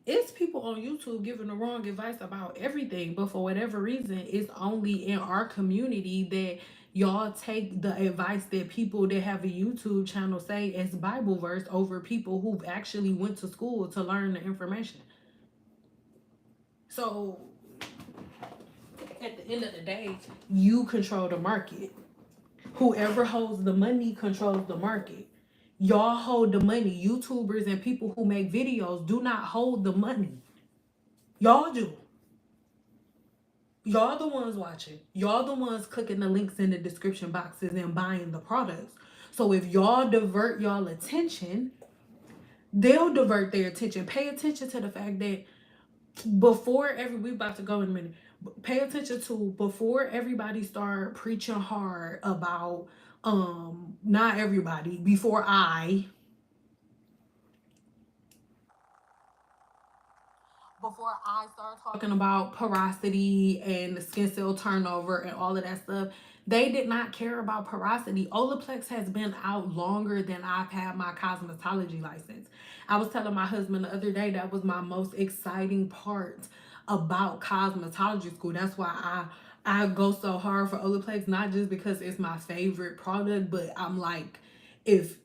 [SPEAKER 1] It's people on YouTube giving the wrong advice about everything, but for whatever reason, it's only in our community that y'all take the advice that people that have a YouTube channel say as Bible verse over people who've actually went to school to learn the information. So at the end of the day, you control the market. Whoever holds the money controls the market. Y'all hold the money. YouTubers and people who make videos do not hold the money. Y'all do. Y'all the ones watching. Y'all the ones clicking the links in the description boxes and buying the products. So if y'all divert y'all attention, they'll divert their attention. Pay attention to the fact that we about to go in a minute. Pay attention to before everybody start preaching hard about not everybody, before I start talking about porosity and the skin cell turnover and all of that stuff, they did not care about porosity. Olaplex has been out longer than I've had my cosmetology license. I was telling my husband the other day that was my most exciting part about cosmetology school. That's why I go so hard for Olaplex, not just because it's my favorite product, but I'm like, if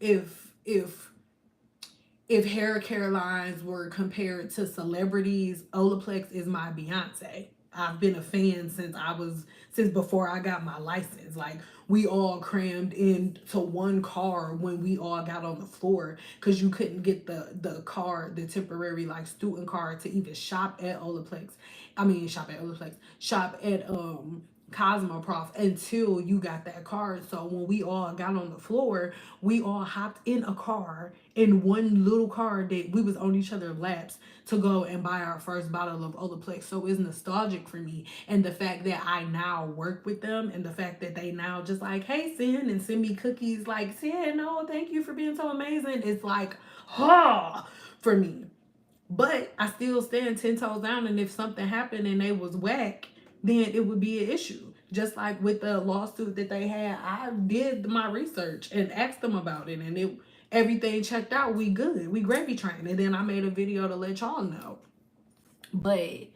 [SPEAKER 1] hair care lines were compared to celebrities, Olaplex is my Beyonce. I've been a fan since before I got my license. Like, we all crammed into one car when we all got on the floor because you couldn't get the temporary like student card to even shop at Olaplex. Shop at Cosmoprof until you got that card. So when we all got on the floor, we all hopped in a car, in one little car that we was on each other's laps to go and buy our first bottle of Olaplex. So it's nostalgic for me. And the fact that I now work with them, and the fact that they now just like, hey, Sin, and send me cookies like, Sin, no, thank you for being so amazing. It's like, for me. But I still stand 10 toes down, and if something happened and they was whack, then it would be an issue. Just like with the lawsuit that they had, I did my research and asked them about it, and everything checked out. We good. We gravy trained. And then I made a video to let y'all know. But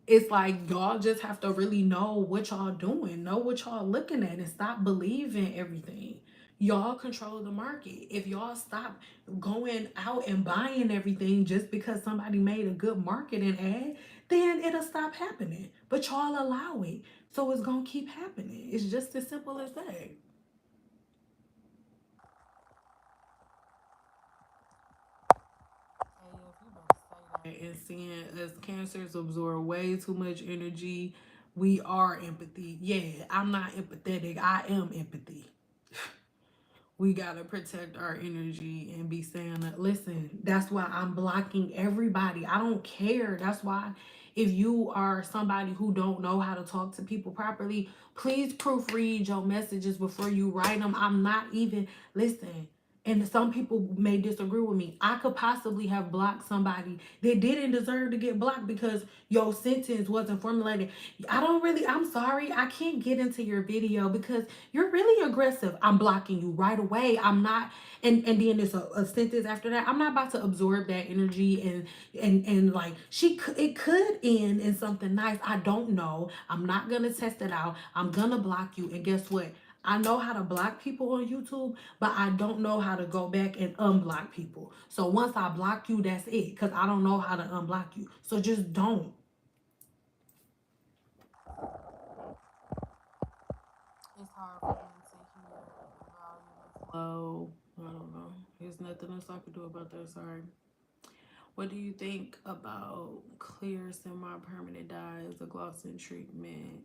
[SPEAKER 1] it's like y'all just have to really know what y'all doing, know what y'all looking at, and stop believing everything. Y'all control the market. If y'all stop going out and buying everything just because somebody made a good marketing ad, then it'll stop happening. But y'all allow it. So it's going to keep happening. It's just as simple as that. And seeing us cancers absorb way too much energy, we are empathy. Yeah, I'm not empathetic. I am empathy. We gotta protect our energy and be saying that. Listen, that's why I'm blocking everybody. I don't care. That's why if you are somebody who don't know how to talk to people properly, please proofread your messages before you write them. I'm not even, listen, and some people may disagree with me. I could possibly have blocked somebody that didn't deserve to get blocked because your sentence wasn't formulated. I'm sorry, I can't get into your video because you're really aggressive. I'm blocking you right away. I'm not, and then there's a sentence after that. I'm not about to absorb that energy and like it could end in something nice. I don't know. I'm not gonna test it out. I'm gonna block you, and guess what? I know how to block people on YouTube, but I don't know how to go back and unblock people. So once I block you, that's it. Because I don't know how to unblock you. So just don't. It's hard for me to hear the volume. Oh, I don't know. There's nothing else I could do about that. Sorry. What do you think about clear semi-permanent dye as a glossing treatment?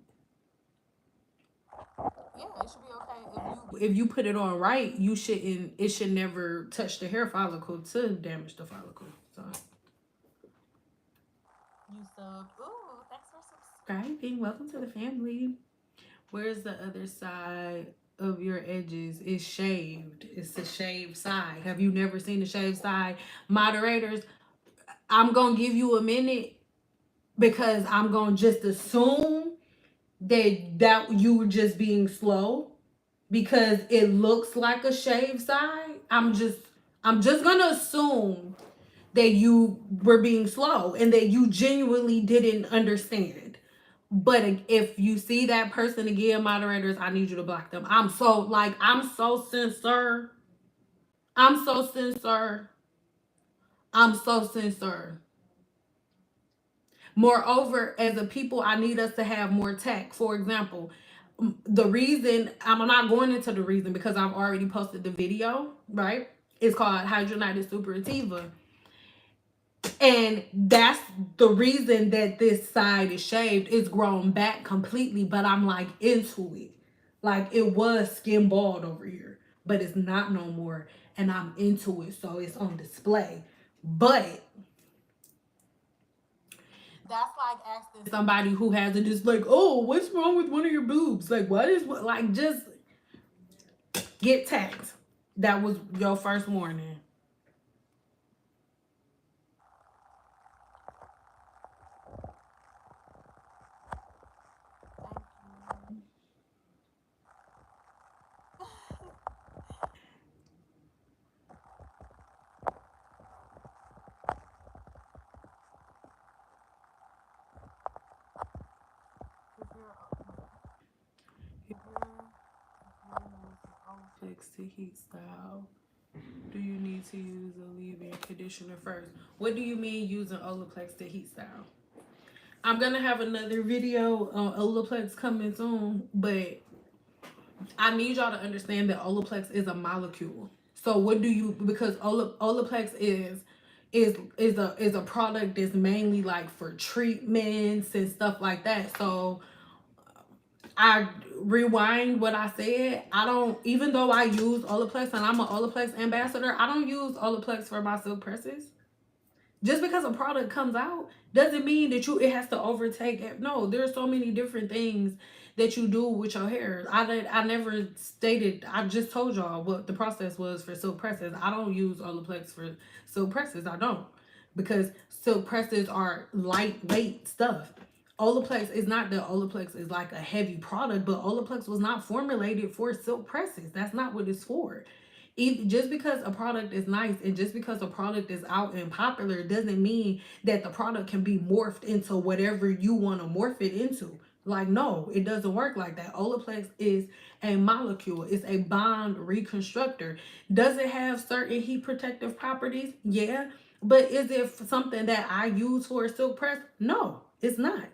[SPEAKER 1] Yeah, it should be okay if you put it on right. It should never touch the hair follicle to damage the follicle. So you sub. Ooh, thanks for subscribing. Welcome to the family. Where's the other side of your edges? It's shaved. It's the shaved side. Have you never seen the shaved side? Moderators, I'm gonna give you a minute because I'm gonna just assume that you were just being slow because it looks like a shaved side. I'm just gonna assume that you were being slow and that you genuinely didn't understand. But if you see that person again, moderators, I need you to block them. I'm so sincere. I'm so sincere. I'm so sincere. Moreover, as a people, I need us to have more tact. For example, the reason I'm not going into the reason because I've already posted the video, right? It's called Hydrogenated Superativa. And that's the reason that this side is shaved. It's grown back completely, but I'm like into it. Like it was skin bald over here, but it's not no more. And I'm into it, so it's on display. But that's like asking somebody who has it, just like, oh, what's wrong with one of your boobs? Like, what is what? Like, just get taxed. That was your first warning. Olaplex to heat style. Do you need to use a leave-in conditioner first? What do you mean using Olaplex to heat style? I'm gonna have another video on Olaplex coming soon, but I need y'all to understand that Olaplex is a molecule. So what do you, because Olaplex is a product that's mainly like for treatments and stuff like that. So I rewind what I said. I don't, even though I use Olaplex and I'm an Olaplex ambassador, I don't use Olaplex for my silk presses. Just because a product comes out doesn't mean that it has to overtake it. No, there's so many different things that you do with your hair. I never stated, I just told y'all what the process was for silk presses. I don't use Olaplex for silk presses. I don't. Because silk presses are lightweight stuff. Olaplex is not that Olaplex is like a heavy product, but Olaplex was not formulated for silk presses. That's not what it's for. Just because a product is nice and just because a product is out and popular doesn't mean that the product can be morphed into whatever you want to morph it into. Like, no, it doesn't work like that. Olaplex is a molecule. It's a bond reconstructor. Does it have certain heat protective properties? Yeah. But is it something that I use for a silk press? No, it's not.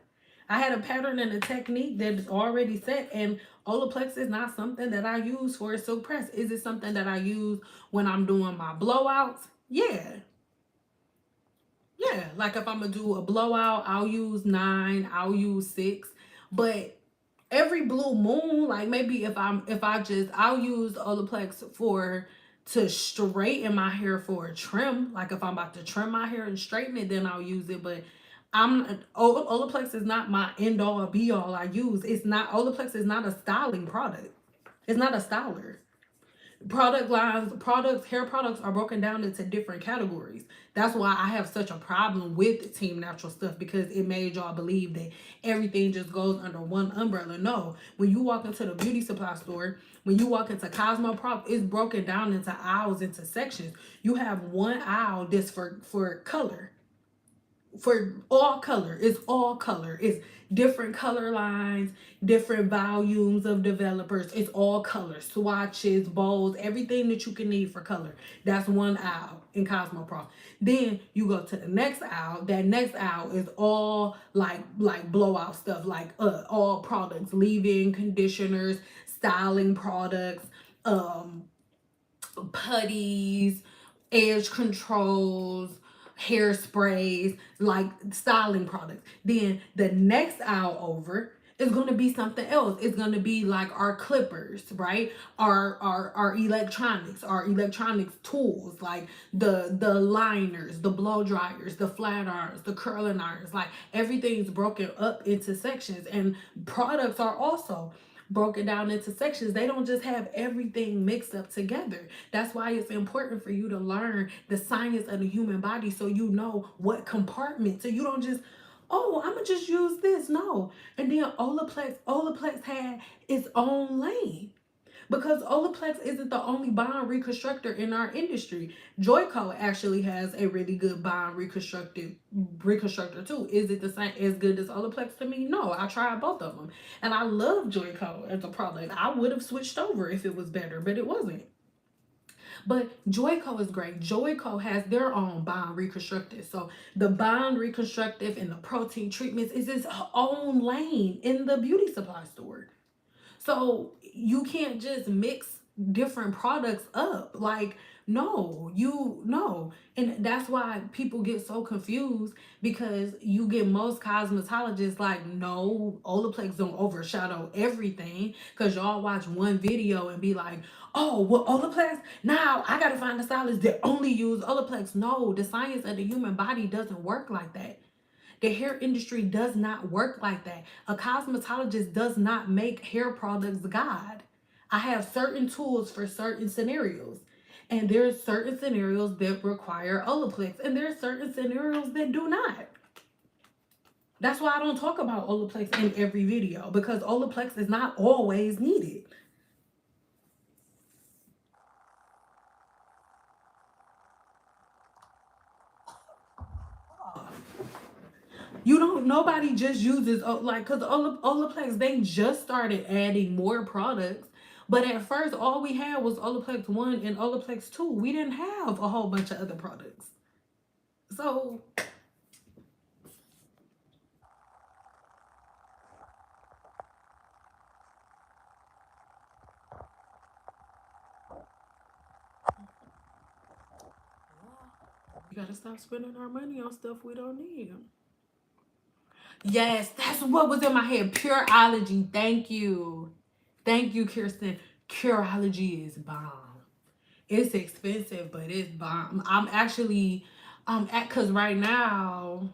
[SPEAKER 1] I had a pattern and a technique that is already set, and Olaplex is not something that I use for a silk press. Is it something that I use when I'm doing my blowouts? Yeah. Yeah. Like if I'm gonna do a blowout, I'll use 9, I'll use 6. But every blue moon, like maybe I'll use Olaplex for to straighten my hair for a trim. Like if I'm about to trim my hair and straighten it, then I'll use it. But Olaplex is not my end all be all I use. It's not, Olaplex is not a styling product. It's not a styler. Hair products are broken down into different categories. That's why I have such a problem with Team Natural Stuff, because it made y'all believe that everything just goes under one umbrella. No, when you walk into the beauty supply store, when you walk into Cosmoprof, it's broken down into aisles, into sections. You have one aisle that's for color, for all color. It's all color. It's different color lines, different volumes of developers. It's all color, swatches, bowls, everything that you can need for color. That's one aisle in Cosmoprof. Then you go to the next aisle. That next aisle is all like blowout stuff, like all products, leave-in conditioners, styling products, putties, edge controls, hairsprays, like styling products. Then the next aisle over is going to be something else. It's going to be like our clippers, right? Our electronics tools, like the liners, the blow dryers, the flat irons, the curling irons. Like everything's broken up into sections, and products are also broken down into sections. They don't just have everything mixed up together. That's why it's important for you to learn the science of the human body, so you know what compartment. So you don't just, oh, I'm gonna just use this. No. And then Olaplex had its own lane. Because Olaplex isn't the only bond reconstructor in our industry. Joico actually has a really good bond reconstructor too. Is it the same as good as Olaplex to me? No, I tried both of them, and I love Joico as a product. I would have switched over if it was better, but it wasn't. But Joico is great. Joico has their own bond reconstructive. So the bond reconstructive and the protein treatments is its own lane in the beauty supply store. So you can't just mix different products up. Like, no, you no. And that's why people get so confused, because you get most cosmetologists like, no, Olaplex don't overshadow everything. Cause y'all watch one video and be like, oh, well, Olaplex? Now I gotta find a stylist that only use Olaplex. No, the science of the human body doesn't work like that. The hair industry does not work like that. A cosmetologist does not make hair products God. I have certain tools for certain scenarios. And there's certain scenarios that require Olaplex, and there's certain scenarios that do not. That's why I don't talk about Olaplex in every video, because Olaplex is not always needed. Nobody just uses, like, because Olaplex, they just started adding more products. But at first, all we had was Olaplex 1 and Olaplex 2. We didn't have a whole bunch of other products. So, we gotta stop spending our money on stuff we don't need. Yes, that's what was in my head. Pureology. Thank you. Thank you, Kirsten. Curology is bomb. It's expensive, but it's bomb. Cause right now,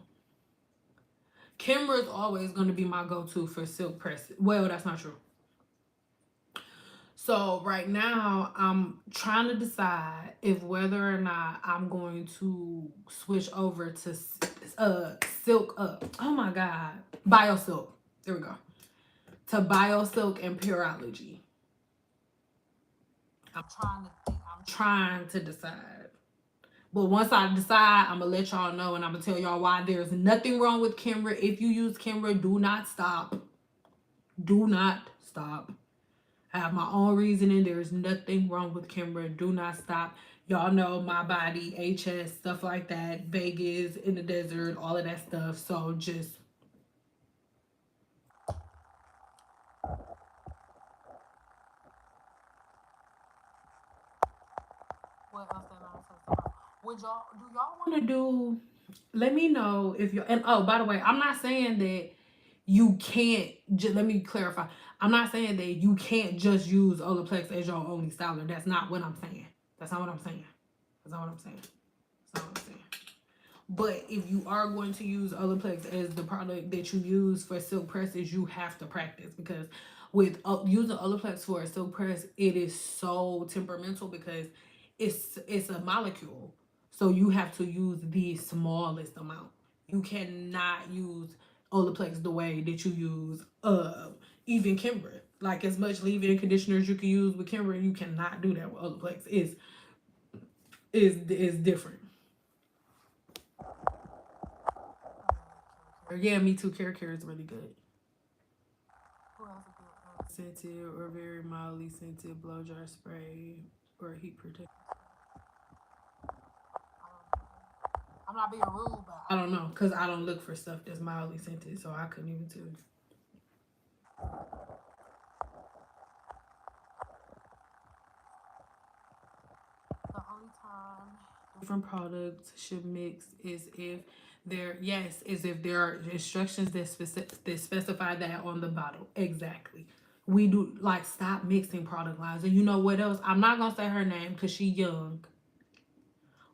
[SPEAKER 1] Kimbra's always gonna be my go-to for silk press. Well, that's not true. So right now, I'm trying to decide if whether or not I'm going to switch over to silk up. Oh my god, BioSilk. There we go. To BioSilk and Pureology. I'm trying to decide. But once I decide, I'm gonna let y'all know, and I'm gonna tell y'all why. There's nothing wrong with Kimbra. If you use Kimbra, do not stop. Do not stop. I have my own reasoning. There's nothing wrong with Kimbra. Do not stop. Y'all know my body, HS, stuff like that, Vegas, in the desert, all of that stuff. So just what else did I say about? Do y'all want to do? Let me know if you and oh, by the way, I'm not saying that you can't just, let me clarify. I'm not saying that you can't just use Olaplex as your only styler. That's not what I'm saying. That's not what I'm saying. That's not what I'm saying. That's not what I'm saying. But if you are going to use Olaplex as the product that you use for silk presses, you have to practice, because with using Olaplex for a silk press, it is so temperamental, because it's a molecule. So you have to use the smallest amount. You cannot use Olaplex the way that you use even Kimbra. Like, as much leave-in conditioner as you can use with Kimbra, you cannot do that with Olaplex. Is different. Yeah, me too. Care is really good. Scented or very mildly scented blow dry spray or heat protector. I'm not being rude, but I don't know, because I don't look for stuff that's mildly scented, so I couldn't even tell you. The only time different products should mix is if there are instructions that specify that on the bottle. Exactly. We do, like, stop mixing product lines. And you know what else? I'm not gonna say her name because she young,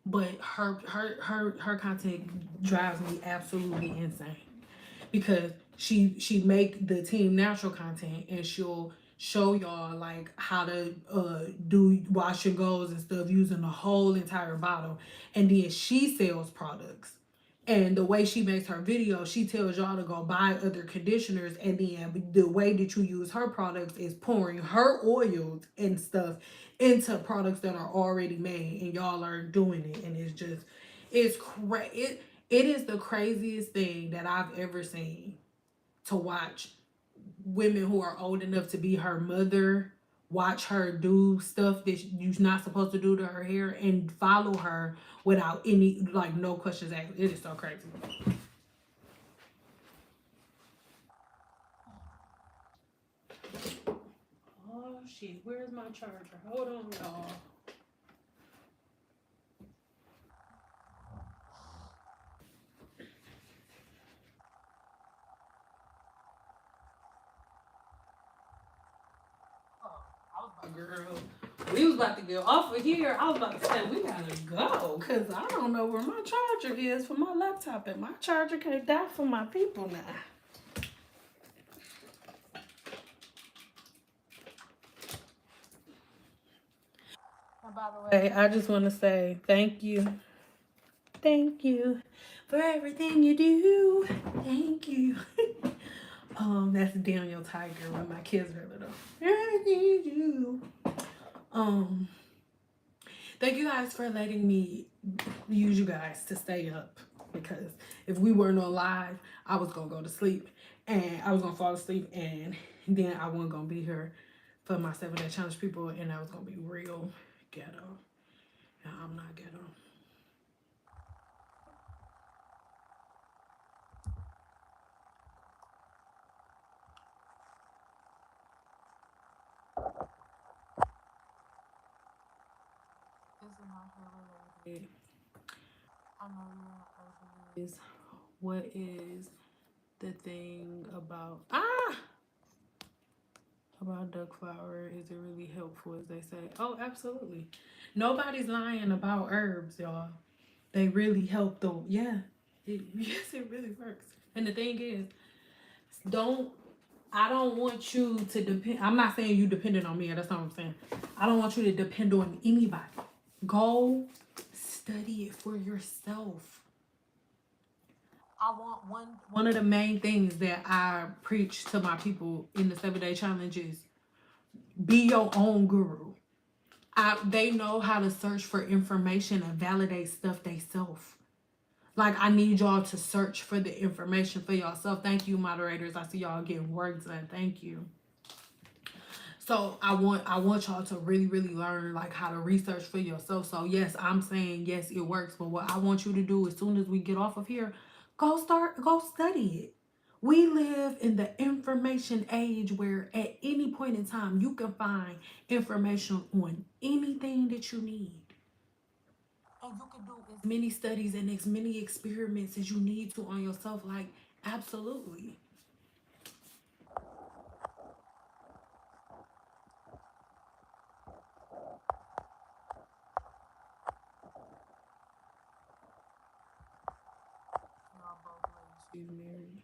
[SPEAKER 1] but her content drives me absolutely insane, because she make the Team Natural content, and she'll show y'all like how to do wash and goes and stuff using the whole entire bottle, and then she sells products And the way she makes her video, she tells y'all to go buy other conditioners, and then the way that you use her products is pouring her oils and stuff into products that are already made, and y'all are doing it, and it's just, it is the craziest thing that I've ever seen, to watch women who are old enough to be her mother watch her do stuff that you're not supposed to do to her hair and follow her without any, like, no questions asked. It is so crazy. Oh shit, where's my charger? Hold on, y'all. Girl, we was about to get off of here. I was about to say we gotta go because I don't know where my charger is for my laptop, and my charger can't die for my people now. And by the way, I just want to say thank you. Thank you for everything you do. Thank you. That's Daniel Tiger when my kids are little. Everything you do. Thank you guys for letting me use you guys to stay up, because if we weren't on live, I was gonna go to sleep and I was gonna fall asleep, and then I wasn't gonna be here for my 7-day challenge people, and I was gonna be real ghetto. And I'm not ghetto. I know you're is what is the thing about duck flour? Is it really helpful as they say? Oh, absolutely. Nobody's lying about herbs, y'all. They really help though. Yeah. Yes, it really works. And the thing is, I don't want you to depend. I'm not saying you dependent on me. That's not what I'm saying. I don't want you to depend on anybody. Go study it for yourself. I want one of the main things that I preach to my people in the 7-day challenge is be your own guru. They know how to search for information and validate stuff themselves. Like, I need y'all to search for the information for yourself. Thank you, moderators. I see y'all getting work done. Thank you. So I want y'all to really, really learn, like, how to research for yourself. So yes, I'm saying yes, it works. But what I want you to do as soon as we get off of here, go study it. We live in the information age where at any point in time you can find information on anything that you need. And you can do as many studies and as many experiments as you need to on yourself. Like, absolutely. She's married.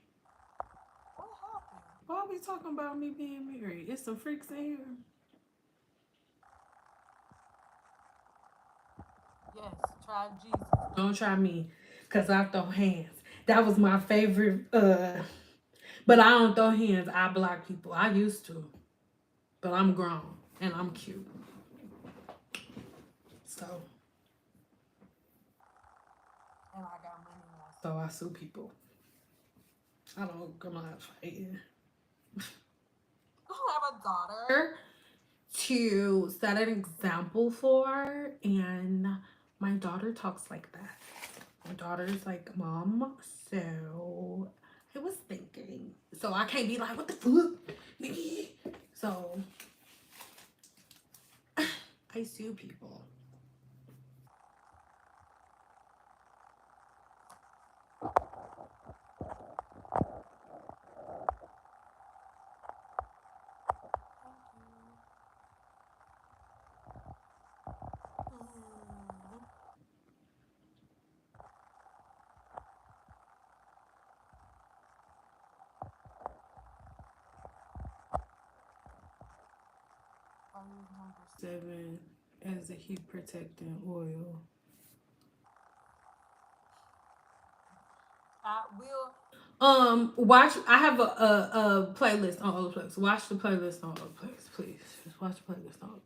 [SPEAKER 1] What happened? Why are we talking about me being married? It's some freaks in here. Yes, try Jesus. Don't try me, cause I throw hands. That was my favorite. But I don't throw hands. I block people. I used to, but I'm grown and I'm cute. So, and I got money now, so I sue people. I don't come out fighting. I have a daughter to set an example for, and my daughter talks like that. My daughter's like, Mom, so I was thinking. So I can't be like, what the fuck? So I sue people. Number 7 as a heat protectant oil. Watch. I have a playlist on Olaplex. Watch the playlist on Olaplex, please. Just watch the playlist on Olaplex.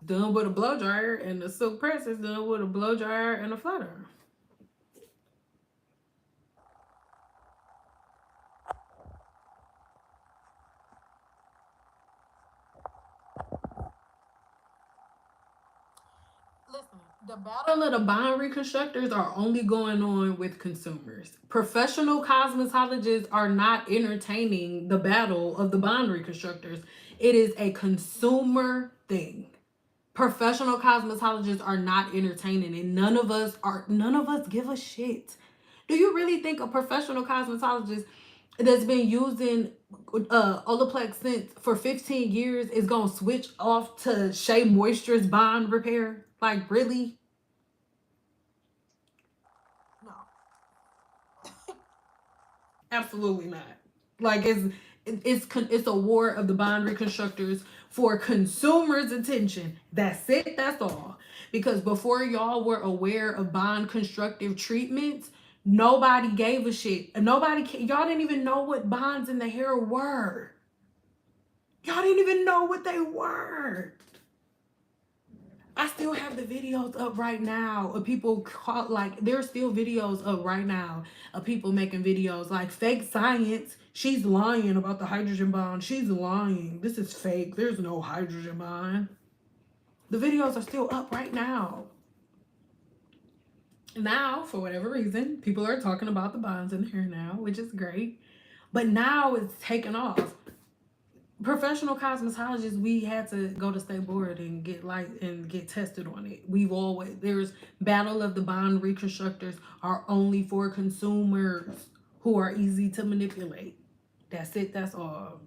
[SPEAKER 1] Done with a blow dryer, and the silk press is done with a blow dryer and a flat iron. The battle of the bond reconstructors are only going on with consumers. Professional cosmetologists are not entertaining the battle of the bond reconstructors. It is a consumer thing. Professional cosmetologists are not entertaining it. None of us give a shit. Do you really think a professional cosmetologist that's been using Olaplex since for 15 years is gonna switch off to Shea Moisture's bond repair? Like, really? No. Absolutely not. Like, it's a war of the bond reconstructors for consumers' attention. That's it. That's all. Because before y'all were aware of bond constructive treatments, nobody gave a shit. Y'all didn't even know what bonds in the hair were. Y'all didn't even know what they were. I still have the videos up right now of people there's still videos up right now of people making videos like fake science. She's lying about the hydrogen bond. She's lying. This is fake. There's no hydrogen bond. The videos are still up right now. Now, for whatever reason, people are talking about the bonds in the hair now, which is great. But now it's taken off. Professional cosmetologists, we had to go to state board and get tested on it. There's battle of the bond reconstructors are only for consumers who are easy to manipulate. That's it. That's all.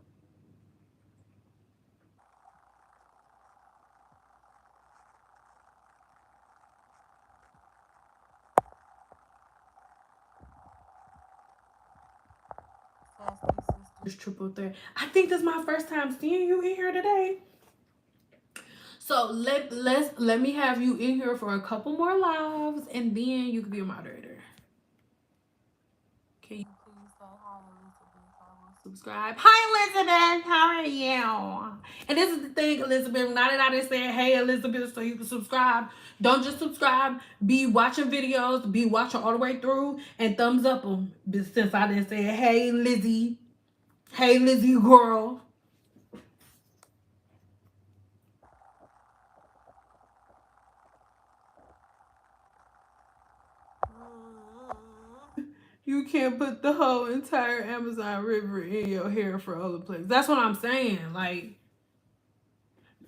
[SPEAKER 1] Triple threat. I think this is my first time seeing you in here today. So let me have you in here for a couple more lives, and then you can be a moderator. Can you please say hi, Elizabeth? Subscribe. Hi, Elizabeth. How are you? And this is the thing, Elizabeth. Now that I just said, hey, Elizabeth, so you can subscribe. Don't just subscribe. Be watching videos. Be watching all the way through and thumbs up them. Since I didn't say, hey, Lizzie. Hey, Lizzie girl. You can't put the whole entire Amazon River in your hair for Olaplex. That's what I'm saying. Like,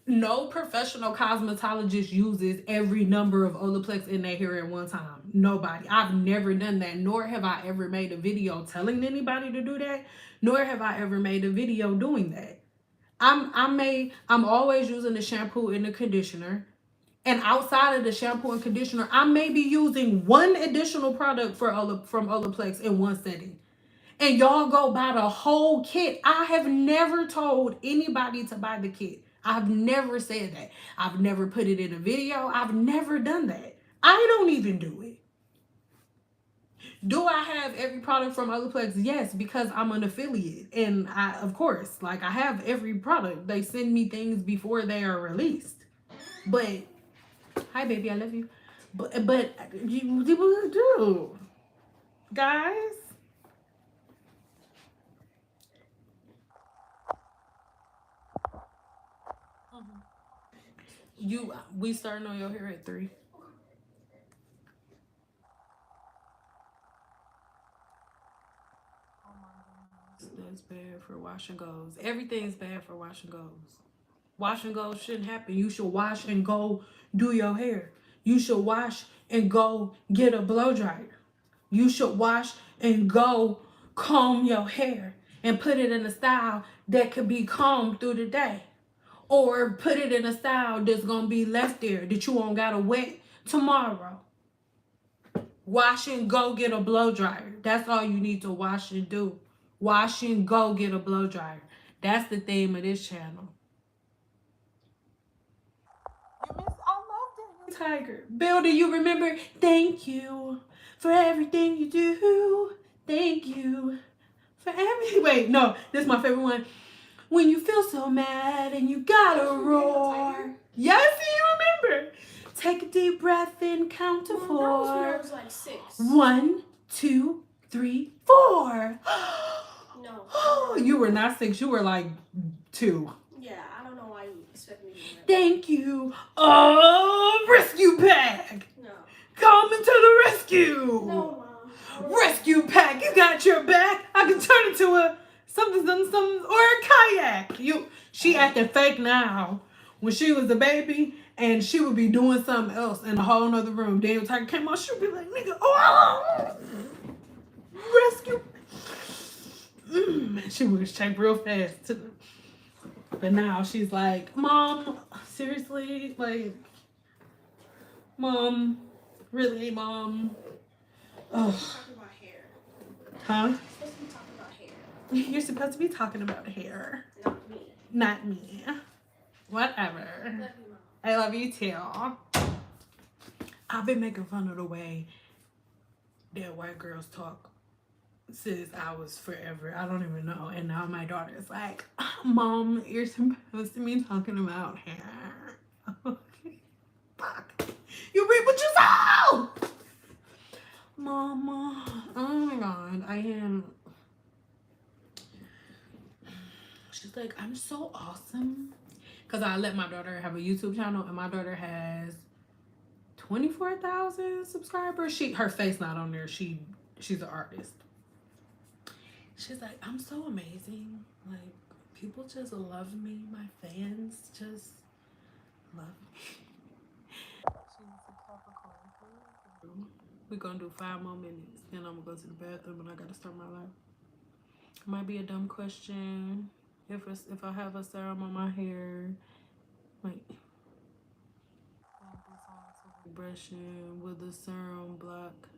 [SPEAKER 1] no professional cosmetologist uses every number of Olaplex in their hair at one time. Nobody. I've never done that, nor have I ever made a video telling anybody to do that, nor have I ever made a video doing that. I'm always using the shampoo and the conditioner. And outside of the shampoo and conditioner, I may be using one additional product from Olaplex in one setting. And y'all go buy the whole kit. I have never told anybody to buy the kit. I've never said that. I've never put it in a video. I've never done that. I don't even do it. Do I have every product from Olaplex? Yes, because I'm an affiliate. And I have every product. They send me things before they are released. But, hi baby, I love you. But you do. Guys. We starting on your hair at 3. That's bad for wash and goes. Everything's bad for wash and goes. Wash and goes shouldn't happen. You should wash and go do your hair. You should wash and go get a blow dryer. You should wash and go comb your hair and put it in a style that could be combed through the day. Or put it in a style that's going to be left there that you won't got to wet tomorrow. Wash and go get a blow dryer. That's all you need to wash and do. Wash and go get a blow dryer. That's the theme of this channel. Tiger. Bill, do you remember? Thank you for everything you do. Thank you for everything. Wait, no, this is my favorite one. When you feel so mad and you gotta roar. Yes, you remember. Take a deep breath and count to 4.
[SPEAKER 3] That was when I was like 6.
[SPEAKER 1] 1, 2, 3, 4.
[SPEAKER 3] No.
[SPEAKER 1] You were not 6. You were like 2.
[SPEAKER 3] Yeah, I don't know why you expect me to do that.
[SPEAKER 1] Thank you. Oh, rescue pack.
[SPEAKER 3] No.
[SPEAKER 1] Coming to the rescue.
[SPEAKER 3] No, Mom.
[SPEAKER 1] Rescue pack. You got your back. I can turn it to a something, or a kayak. She acting fake now. When she was a baby and she would be doing something else in a whole nother room. Daniel Tiger came out, she'd be like, nigga, oh, rescue. She would shake real fast. But now she's like, Mom, seriously? Like, Mom, really, Mom?
[SPEAKER 3] We're talking about hair.
[SPEAKER 1] Huh?
[SPEAKER 3] We're supposed to be talking about hair.
[SPEAKER 1] You're supposed to be talking about hair.
[SPEAKER 3] Not me.
[SPEAKER 1] Not me. Whatever.
[SPEAKER 3] Love you, Mom.
[SPEAKER 1] I love you too. I've been making fun of the way that white girls talk since I was forever. I don't even know. And now my daughter is like, Mom, you're supposed to be talking about hair. Fuck. You read what you saw! Mama. Oh my God. I am. She's like, I'm so awesome. Because I let my daughter have a YouTube channel, and my daughter has 24,000 subscribers. Her face not on there. She's an artist. She's like, I'm so amazing. Like, people just love me. My fans just love me. We're going to do 5 more minutes. Then I'm going to go to the bathroom, and I got to start my life. It might be a dumb question. If I have a serum on my hair, like brushing with the serum block.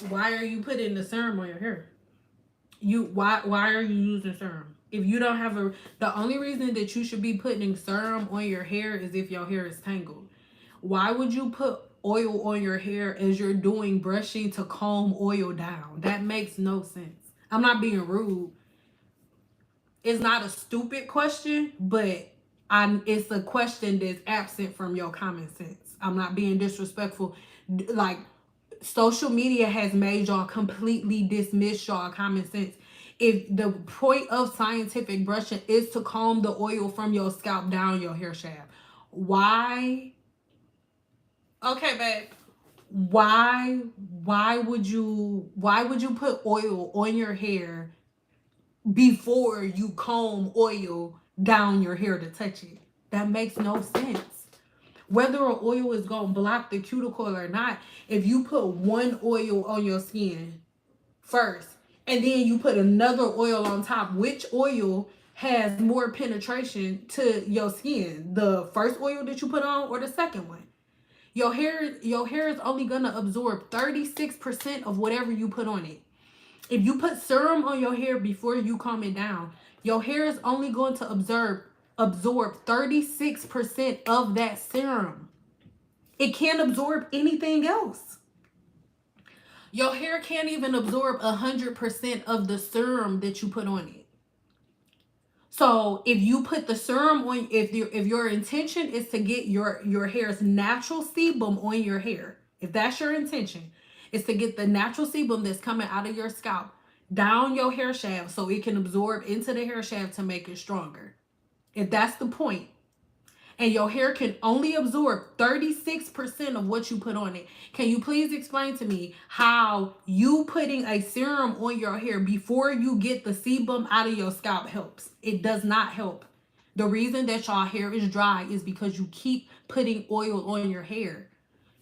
[SPEAKER 1] Why are you putting the serum on your hair? Why are you using serum? If you don't have the only reason that you should be putting serum on your hair is if your hair is tangled. Why would you put oil on your hair as you're doing brushing to calm oil down? That makes no sense. I'm not being rude. It's not a stupid question, but it's a question that's absent from your common sense. I'm not being disrespectful. Like, social media has made y'all completely dismiss y'all common sense. If the point of scientific brushing is to calm the oil from your scalp down your hair shaft, why? Okay, babe. Why would you put oil on your hair before you comb oil down your hair to touch it? That makes no sense. Whether an oil is going to block the cuticle or not, if you put one oil on your skin first and then you put another oil on top, which oil has more penetration to your skin? The first oil that you put on or the second one? Your hair is only going to absorb 36% of whatever you put on it. If you put serum on your hair before you calm it down, your hair is only going to absorb 36% of that serum. It can't absorb anything else. Your hair can't even absorb 100% of the serum that you put on it. So if you put the serum on, if your intention is to get your hair's natural sebum on your hair, if that's your intention, is to get the natural sebum that's coming out of your scalp down your hair shaft so it can absorb into the hair shaft to make it stronger. If that's the point, and your hair can only absorb 36% of what you put on it, can you please explain to me how you putting a serum on your hair before you get the sebum out of your scalp helps? It does not help. The reason that your hair is dry is because you keep putting oil on your hair.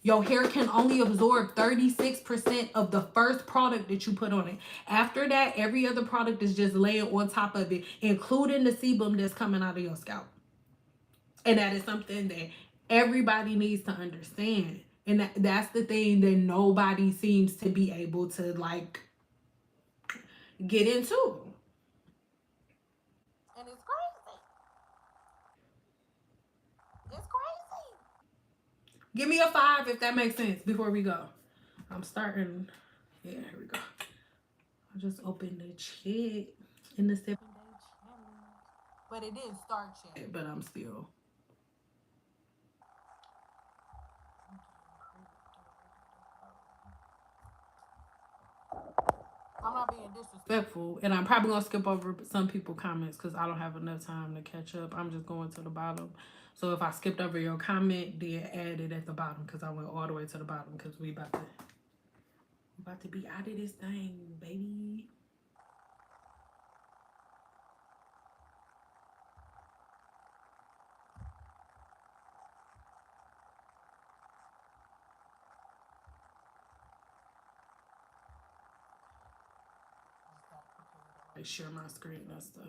[SPEAKER 1] Your hair can only absorb 36% of the first product that you put on it. After that, every other product is just laying on top of it, including the sebum that's coming out of your scalp. And that is something that everybody needs to understand. And that's the thing that nobody seems to be able to, like, get into. Give me a 5 if that makes sense before we go. I'm starting. Yeah, here we go. I just opened the chat in the 7-day challenge. But it didn't start yet. But I'm still. I'm not being disrespectful, and I'm probably gonna skip over some people's comments because I don't have enough time to catch up. I'm just going to the bottom. So if I skipped over your comment, then add it at the bottom because I went all the way to the bottom because we about to be out of this thing, baby. I share my screen and stuff.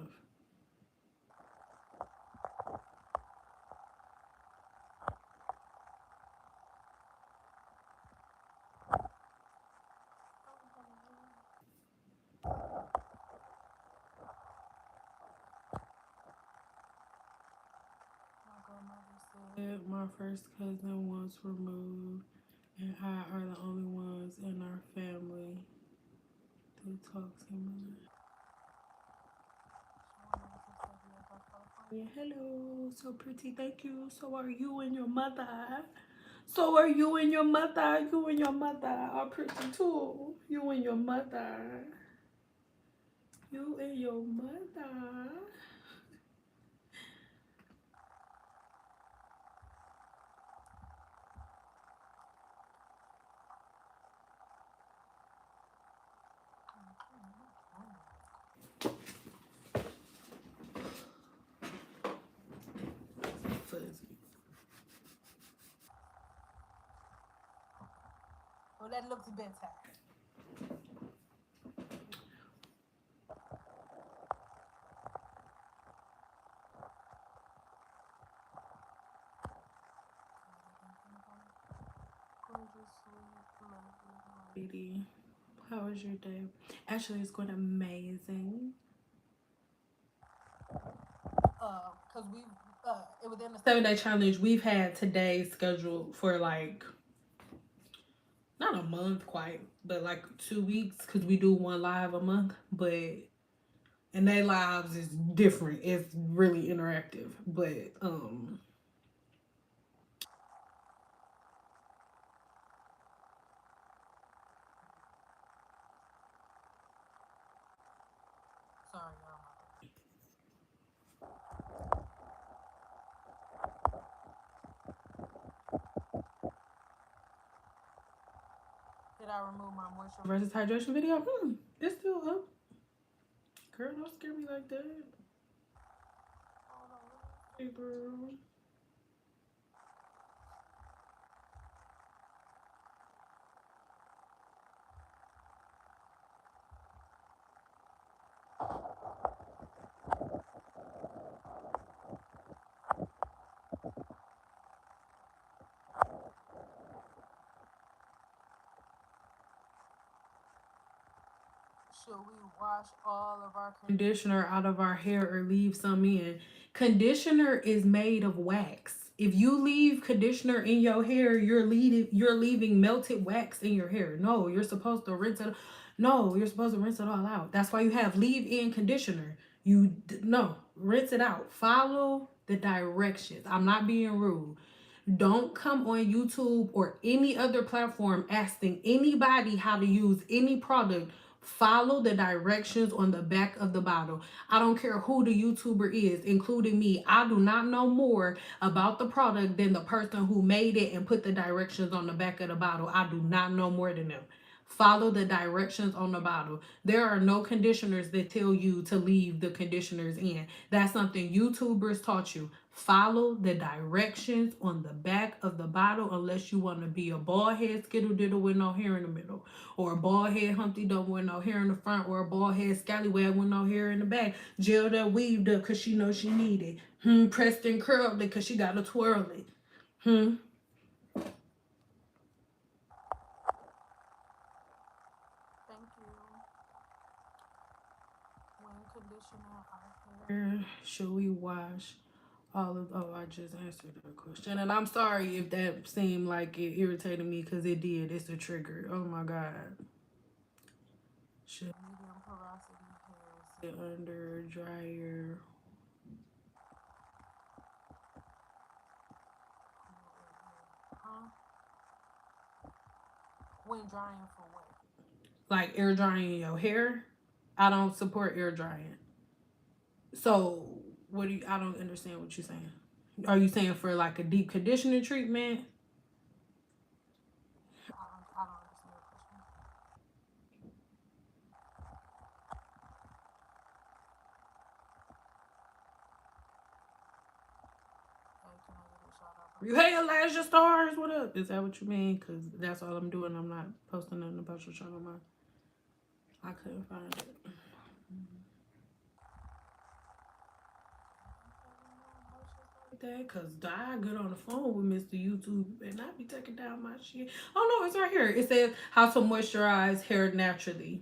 [SPEAKER 1] My first cousin was removed, and I are the only ones in our family who talk similar. Hello, so pretty. Thank you. So are you and your mother? So are you and your mother? You and your mother are pretty too. You and your mother. You and your mother. Fuzzy. Well, that looks better. Lady, how was your day? Actually, it's going amazing. Cause we it was in the 7-day challenge. We've had today scheduled for like not a month quite, but like 2 weeks because we do one live a month. But and they lives is different. It's really interactive, but sorry, y'all. Did I remove my moisture versus hydration video? It's still up. Girl, don't scare me like that. Hey, girl. Should we wash all of our conditioner out of our hair or leave some in? Conditioner is made of wax. If you leave conditioner in your hair, you're leaving melted wax in your hair. No, you're supposed to rinse it. No, you're supposed to rinse it all out. That's why you have leave-in conditioner. No, rinse it out. Follow the directions. I'm not being rude. Don't come on YouTube or any other platform asking anybody how to use any product. Follow the directions on the back of the bottle. I don't care who the YouTuber is, including me. I do not know more about the product than the person who made it and put the directions on the back of the bottle. I do not know more than them. Follow the directions on the bottle. There are no conditioners that tell you to leave the conditioners in. That's something YouTubers taught you. Follow the directions on the back of the bottle unless you want to be a bald head skittle diddle with no hair in the middle, or a bald head Humpty Dumpty with no hair in the front, or a bald head scallywag with no hair in the back. Gelled up, weaved up because she knows she need it. Pressed and curled it because she got to twirl it. Thank you. When conditioner our hair, should we wash I just answered that question. And I'm sorry if that seemed like it irritated me because it did. It's a trigger. Oh my God. Should medium porosity hair sit under dryer? Huh? When drying for what? Like air drying your hair? I don't support air drying. So what do you? I don't understand what you're saying. Are you saying for like a deep conditioning treatment? I don't understand your question. Hey, Elijah Stars, what up? Is that what you mean? Because that's all I'm doing. I'm not posting nothing about your channel. I couldn't find it. That because I get on the phone with Mr. YouTube and I be taking down my shit. Oh no, it's right here. It says how to moisturize hair naturally.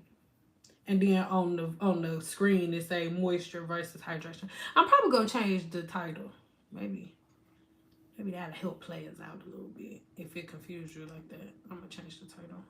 [SPEAKER 1] And then on the screen it say moisture versus hydration. I'm probably gonna change the title. Maybe that'll help players out a little bit. If it confused you like that, I'm gonna change the title.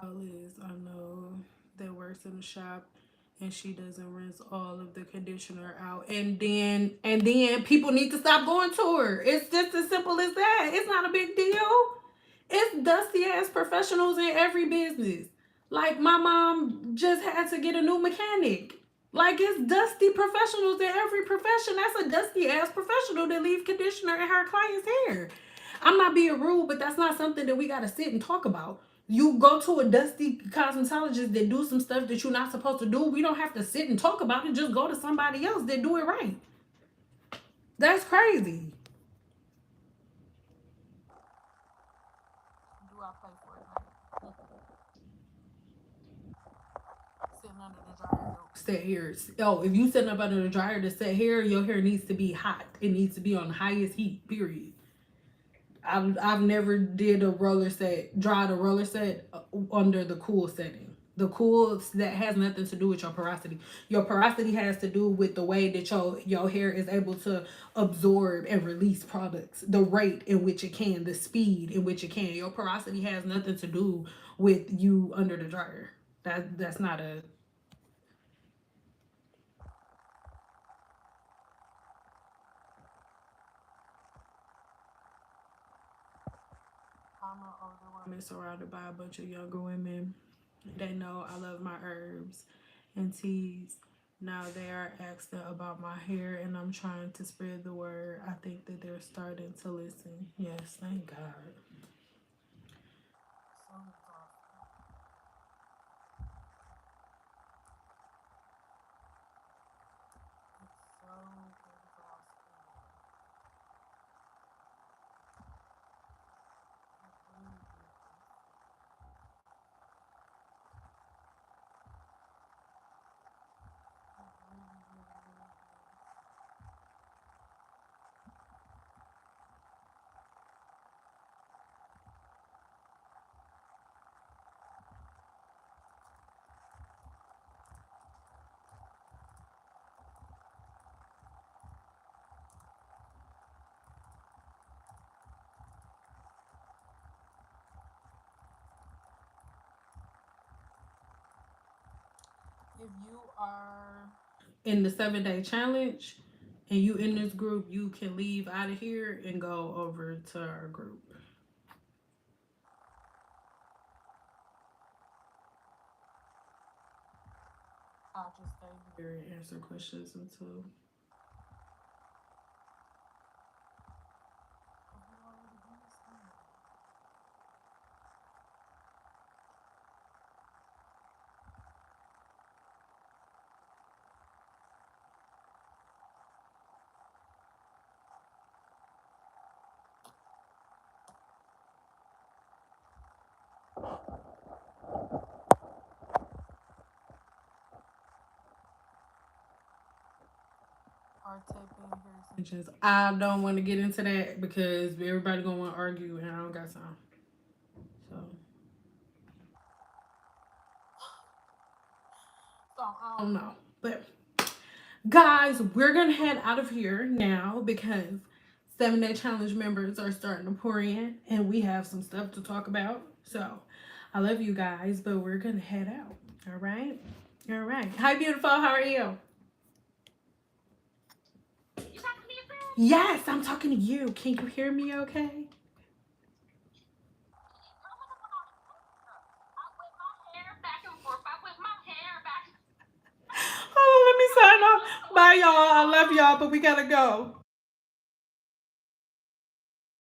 [SPEAKER 1] Liz, I know that works in the shop and she doesn't rinse all of the conditioner out, and then people need to stop going to her. It's just as simple as that. It's not a big deal. It's dusty ass professionals in every business. Like my mom just had to get a new mechanic. Like it's dusty professionals in every profession. That's a dusty ass professional that leave conditioner in her client's hair. I'm not being rude, but that's not something that we gotta sit and talk about. You go to a dusty cosmetologist that do some stuff that you're not supposed to do. We don't have to sit and talk about it. Just go to somebody else that do it right. That's crazy. Do I play Fortnite? Sitting under the dryer. Set hair. Oh, if you sitting up under the dryer to set hair, your hair needs to be hot. It needs to be on highest heat. Period. I've never did a roller set, dried a roller set under the cool setting. The cool that has nothing to do with your porosity. Your porosity has to do with the way that your hair is able to absorb and release products, the rate in which it can, the speed in which it can. Your porosity has nothing to do with you under the dryer. That's not a. I'm an older woman surrounded by a bunch of younger women. They know I love my herbs and teas. Now they are asking about my hair and I'm trying to spread the word. I think that they're starting to listen. Yes, thank God. If you are in the 7-day challenge and you in this group, you can leave out of here and go over to our group. I'll just stay here and answer questions until. extensions. I don't want to get into that because everybody gonna want to argue and I don't got time. So I don't know. But guys, we're gonna head out of here now because 7-Day Challenge members are starting to pour in and we have some stuff to talk about. So I love you guys, but we're gonna head out. All right. Hi, beautiful. How are you? Yes, I'm talking to you. Can you hear me okay? Oh, let me sign off. Bye, y'all. I love y'all, but we gotta go.